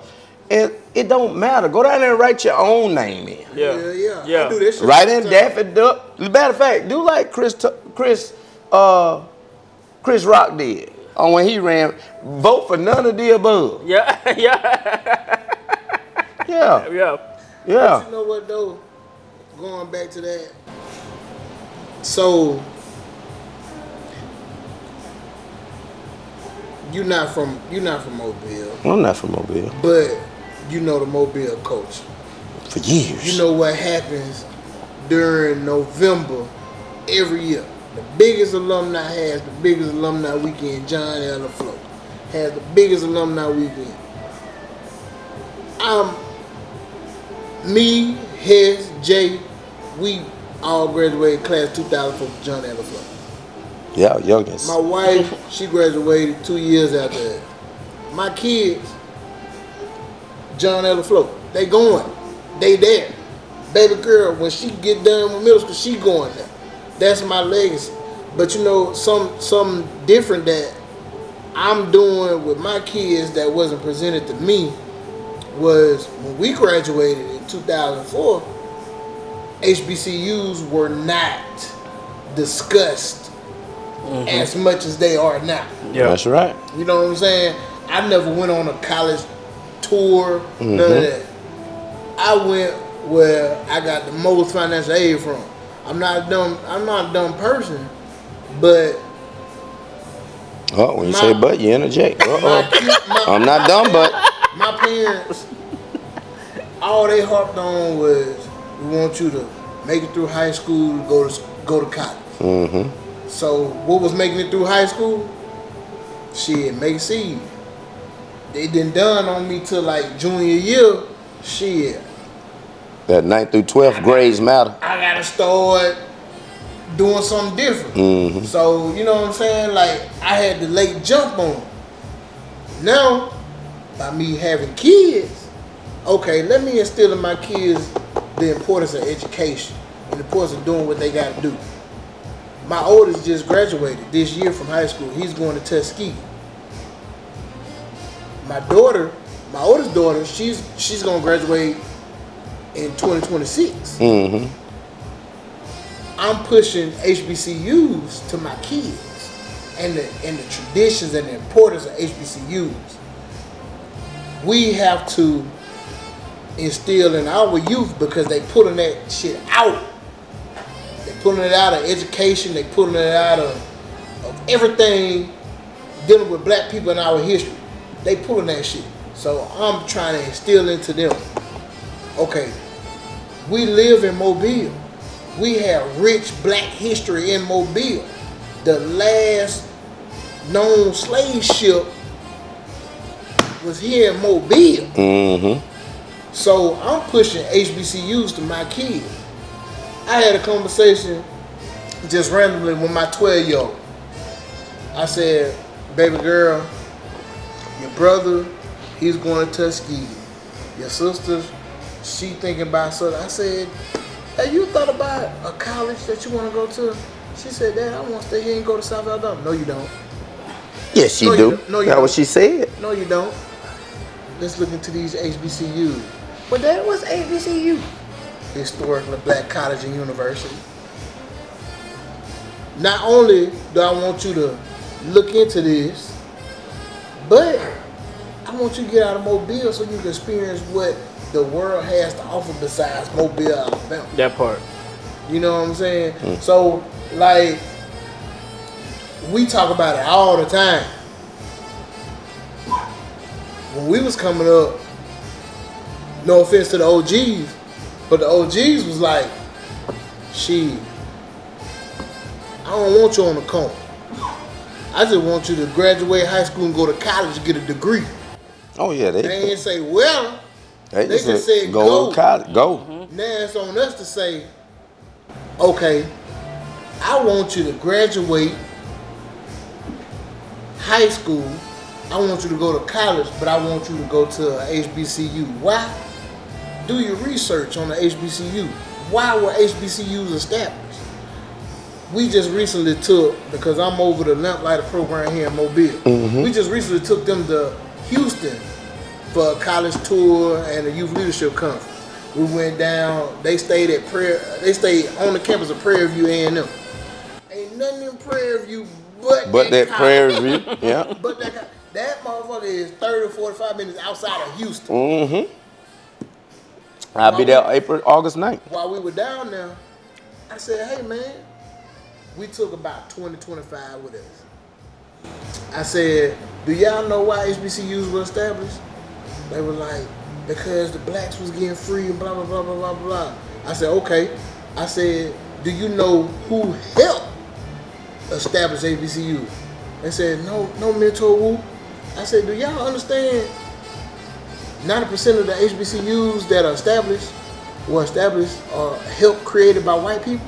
And it don't matter. Go down there and write your own name in. Yeah. I do this shit. Write in Daffy Duck. Matter of fact, do like Chris Rock did. On when he ran, vote for none of the above. Yeah. Yeah. But you know what though? Going back to that. So you're not from Mobile. I'm not from Mobile. But you know the Mobile culture. For years. You know what happens during November every year. The biggest alumni has the biggest alumni weekend. John L. LaFleur has the biggest alumni weekend. Me, Hess, Jay, we all graduated class 2004 from John L. LaFleur. Yeah, youngest. My wife, she graduated 2 years after that. My kids, John L. LaFleur, they going. They there. Baby girl, when she get done with middle school, she going there. That's my legacy. But you know, something different that I'm doing with my kids that wasn't presented to me was when we graduated in 2004, HBCUs were not discussed as much as they are now. Yeah, that's right. You know what I'm saying? I never went on a college tour, none of that. I went where I got the most financial aid from. I'm not a dumb person, but when you say but, you interject. I'm not dumb, but my parents, all they harped on was we want you to make it through high school, go to college. So what was making it through high school? Shit, make seed. They didn't done on me till like junior year. Shit. That 9th through 12th grades matter. I gotta start doing something different. So, you know what I'm saying? Like, I had to late jump on it. Now, by me having kids, okay, let me instill in my kids the importance of education and the importance of doing what they gotta do. My oldest just graduated this year from high school. He's going to Tuskegee. My oldest daughter, she's gonna graduate in 2026. I'm pushing HBCUs to my kids and the traditions and the importance of HBCUs. We have to instill in our youth because they pulling that shit out. They pulling it out of education. They pulling it out of everything dealing with black people in our history. They pulling that shit. So I'm trying to instill into them. Okay, we live in Mobile. We have rich black history in Mobile. The last known slave ship was here in Mobile. So I'm pushing HBCUs to my kids. I had a conversation just randomly with my 12-year-old. I said, baby girl, your brother, he's going to Tuskegee. Your sister, she thinking about something. I said, have you thought about a college that you want to go to? She said, Dad, I want to stay here and go to South Alabama. No, you don't. yes, you do. That's what she said. No, you don't. Let's look into these HBCUs. But Dad, what's HBCU? Historically Black College and University. Not only do I want you to look into this, but I want you to get out of Mobile so you can experience what the world has to offer besides Mobile, Alabama. That part. You know what I'm saying? So, like, we talk about it all the time. When we was coming up, no offense to the OGs, but the OGs was like, shit, I don't want you on the corner. I just want you to graduate high school and go to college and get a degree. Oh yeah, They ain't say, well, they just said go to college, go. Now it's on us to say, okay, I want you to graduate high school. I want you to go to college, but I want you to go to a HBCU. Why? Do your research on the HBCU. Why were HBCUs established? We just recently took, because I'm over the Lamplighter program here in Mobile, we just recently took them to Houston for a college tour and a youth leadership conference. We went down, they stayed on the campus of Prairie View A&M. Ain't nothing in Prairie View but that Prairie View, yeah. But that motherfucker is 30 or 45 minutes outside of Houston. Mm-hmm. I'll be there August 9th. While we were down there, I said, hey man, we took about 20, 25 with us. I said, do y'all know why HBCUs were established? They were like, because the blacks was getting free and blah, blah, blah, blah, blah, blah. I said, okay. I said, do you know who helped establish HBCUs? They said, no mentor who. I said, do y'all understand 90% of the HBCUs that are established were established or helped created by white people?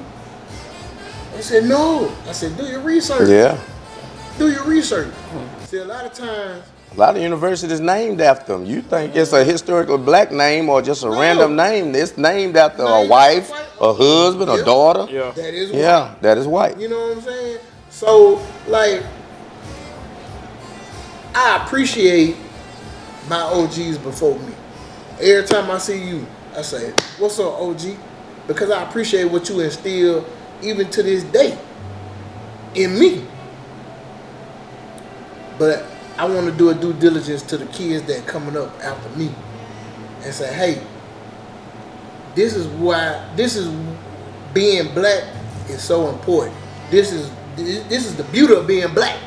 They said, no. I said, do your research. Yeah. Do your research. See, a lot of times, a lot of universities named after them. You think it's a historical black name or just a random name? It's named after a wife, a husband, a daughter. Yeah. That is white. Yeah, that is white. You know what I'm saying? So, like, I appreciate my OGs before me. Every time I see you, I say, what's up, OG? Because I appreciate what you instill even to this day in me. But I want to do a due diligence to the kids that coming up after me and say, hey, this is being black is so important. This is the beauty of being black.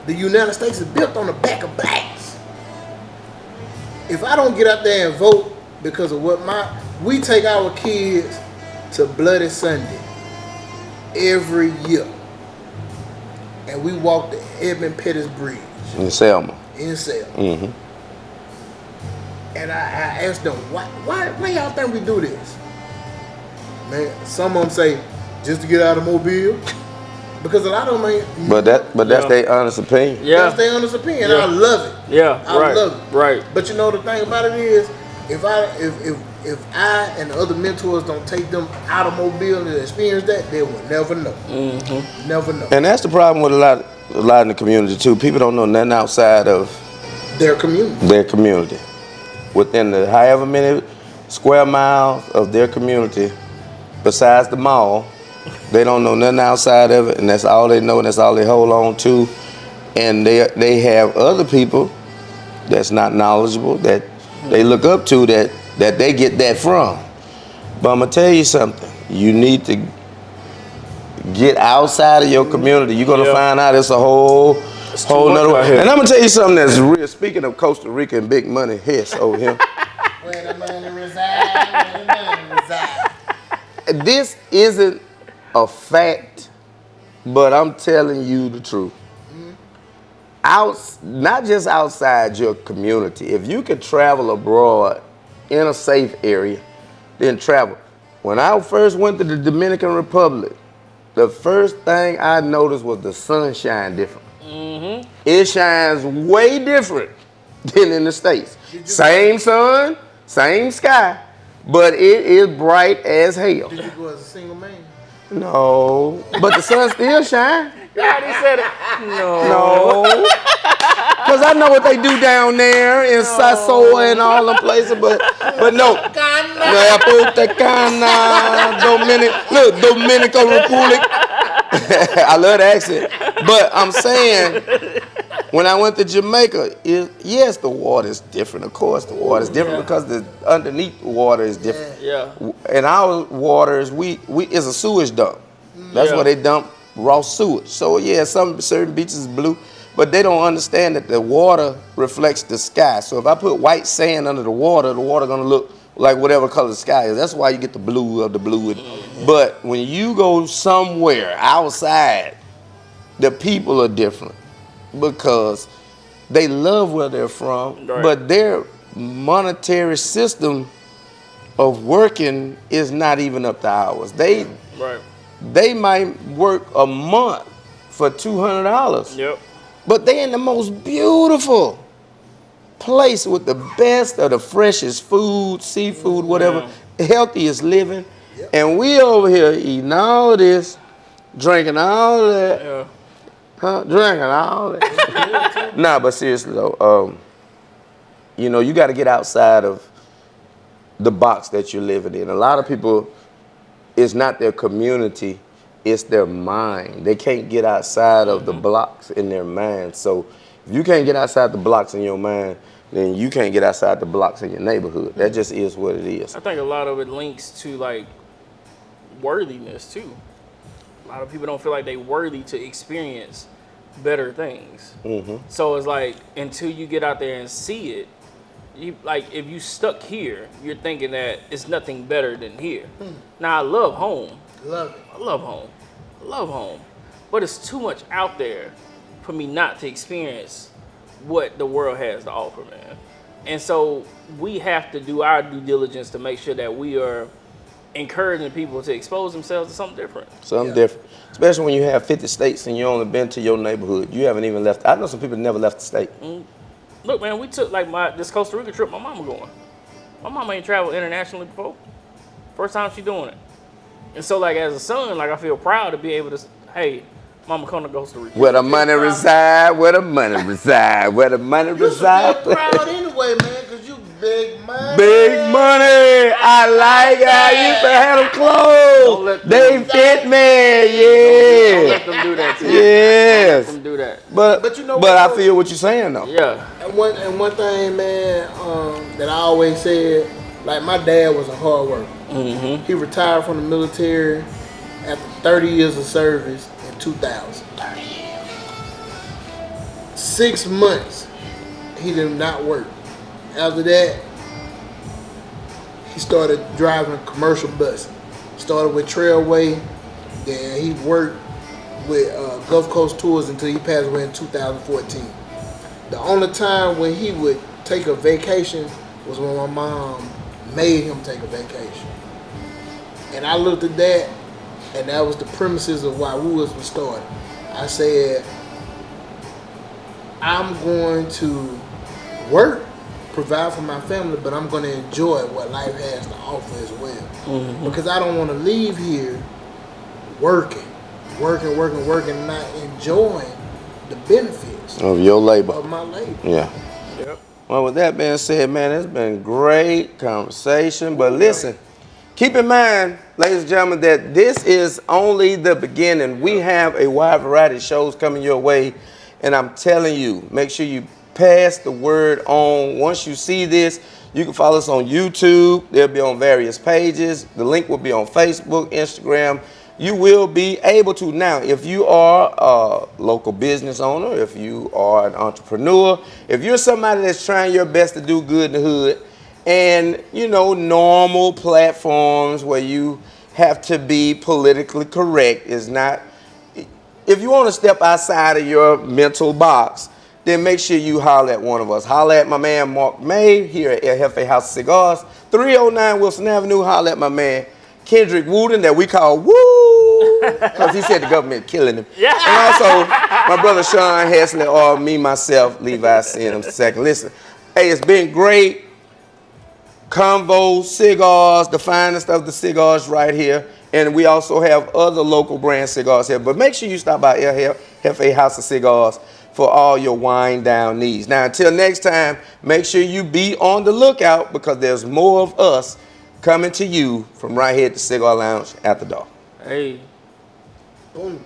The United States is built on the back of blacks. If I don't get out there and vote because of we take our kids to Bloody Sunday every year. And we walk the Edmund Pettus Bridge. In Selma. Mm-hmm. And I asked them, why y'all think we do this? Man, some of them say, just to get out of Mobile. Because a lot of them ain't. But that's their honest opinion. Yeah. That's their honest opinion. Yeah. I love it. Yeah, I love it. Right. But you know the thing about it is, if I and the other mentors don't take them out of Mobile and experience that, they will never know. Mm-hmm. Never know. And that's the problem with a lot in the community too. People don't know nothing outside of their community. Within the however many square miles of their community, besides the mall, they don't know nothing outside of it, and that's all they know, and that's all they hold on to. And they have other people that's not knowledgeable that they look up to that they get that from. But I'm gonna tell you something. You need to get outside of your community. You're gonna find out it's a whole nother way. And I'm gonna tell you something that's real. Speaking of Costa Rica and big money, Hess over here. Where the money reside. This isn't a fact, but I'm telling you the truth. Not just outside your community. If you could travel abroad in a safe area, then travel. When I first went to the Dominican Republic, the first thing I noticed was the sunshine different. Mm-hmm. It shines way different than in the States. Same sun, same sky, but it is bright as hell. Did you go as a single man? No, but the sun still shine. You already said it. No. Because I know what they do down there in Sasso and all them places, but no. Punta Cana, Dominican Republic. I love the accent. But I'm saying, when I went to Jamaica, yes, the water is different. Of course, the water is different because the underneath the water is different. Yeah. And our waters, we is a sewage dump. That's where they dump raw sewage. So yeah, some certain beaches is blue, but they don't understand that the water reflects the sky. So if I put white sand under the water gonna look like whatever color the sky is. That's why you get the blue of the blue. But when you go somewhere outside the people are different because they love where they're from, Right. but their monetary system of working is not even up to ours. Right. They might work a month for $200, Yep. but they in the most beautiful place with the best of the freshest food, seafood, whatever, healthiest living, and we over here eating all of this, drinking all of that, Yeah. drinking all of that. Nah, but seriously though, you know, you got to get outside of the box that you're living in. A lot of people, it's not their community, it's their mind. They can't get outside of the blocks in their mind. So if you can't get outside the blocks in your mind, then you can't get outside the blocks in your neighborhood. That just is what it is. I think a lot of it links to like worthiness too. A lot of people don't feel like they worthy to experience better things. So it's like until you get out there and see it, you like if you stuck here, you're thinking that it's nothing better than here. Now I love home. Love it. I love home. I love home. But it's too much out there for me not to experience what the world has to offer, man. And so we have to do our due diligence to make sure that we are encouraging people to expose themselves to something different. Something different. Especially when you have 50 states and you only been to your neighborhood. You haven't even left. I know some people never left the state. Look, man, we took like this Costa Rica trip my mama going. My mama ain't traveled internationally before. First time she doing it. And so like as a son, like I feel proud to be able to, hey, mama come to Costa Rica. Where the money reside, where the money reside, where the money You should reside. feel proud anyway, man, because you big money. Big money. I like it. I used to have them Don't let clothes. They fit me. Don't Yeah. let them do that to you. Yes. Don't let them do that. But you know but what, I though? feel what you're saying though. Yeah. And one thing, man, that I always said, like my dad was a hard worker. He retired from the military after 30 years of service in 2000. 30 years. 6 months, he did not work. After that, he started driving commercial buses. Started with Trailway, then he worked with Gulf Coast Tours until he passed away in 2014. The only time when he would take a vacation was when my mom made him take a vacation. And I looked at that, and that was the premises of why Woods was started. I said, I'm going to work, provide for my family, but I'm going to enjoy what life has to offer as well. Because I don't want to leave here working, and not enjoying the benefits Of your labor. of my labor. Yeah. Yep. Well, with that being said, man, it's been great conversation. But listen, keep in mind, ladies and gentlemen, that this is only the beginning. We have a wide variety of shows coming your way. And I'm telling you, make sure you pass the word on. Once you see this, you can follow us on YouTube. They'll be on various pages. The link will be on Facebook, Instagram. You will be able to. Now, if you are a local business owner, if you are an entrepreneur, if you're somebody that's trying your best to do good in the hood, and, you know, normal platforms where you have to be politically correct is not, if you want to step outside of your mental box, then make sure you holler at one of us. Holler at my man Mark May here at Jefe House of Cigars, 309 Wilson Avenue. Holler at my man Kendrick Wooden, that we call Woo, because he said the government killing him. Yeah. And also my brother Sean Hesley, or me, myself, Levi Sin second. Listen, hey, it's been great. Convo cigars, the finest of the cigars right here. And we also have other local brand cigars here. But make sure you stop by Jefe House of Cigars for all your wind down needs. Now, until next time, make sure you be on the lookout, because there's more of us coming to you from right here at the Cigar Lounge After Dark. Hey. Boom.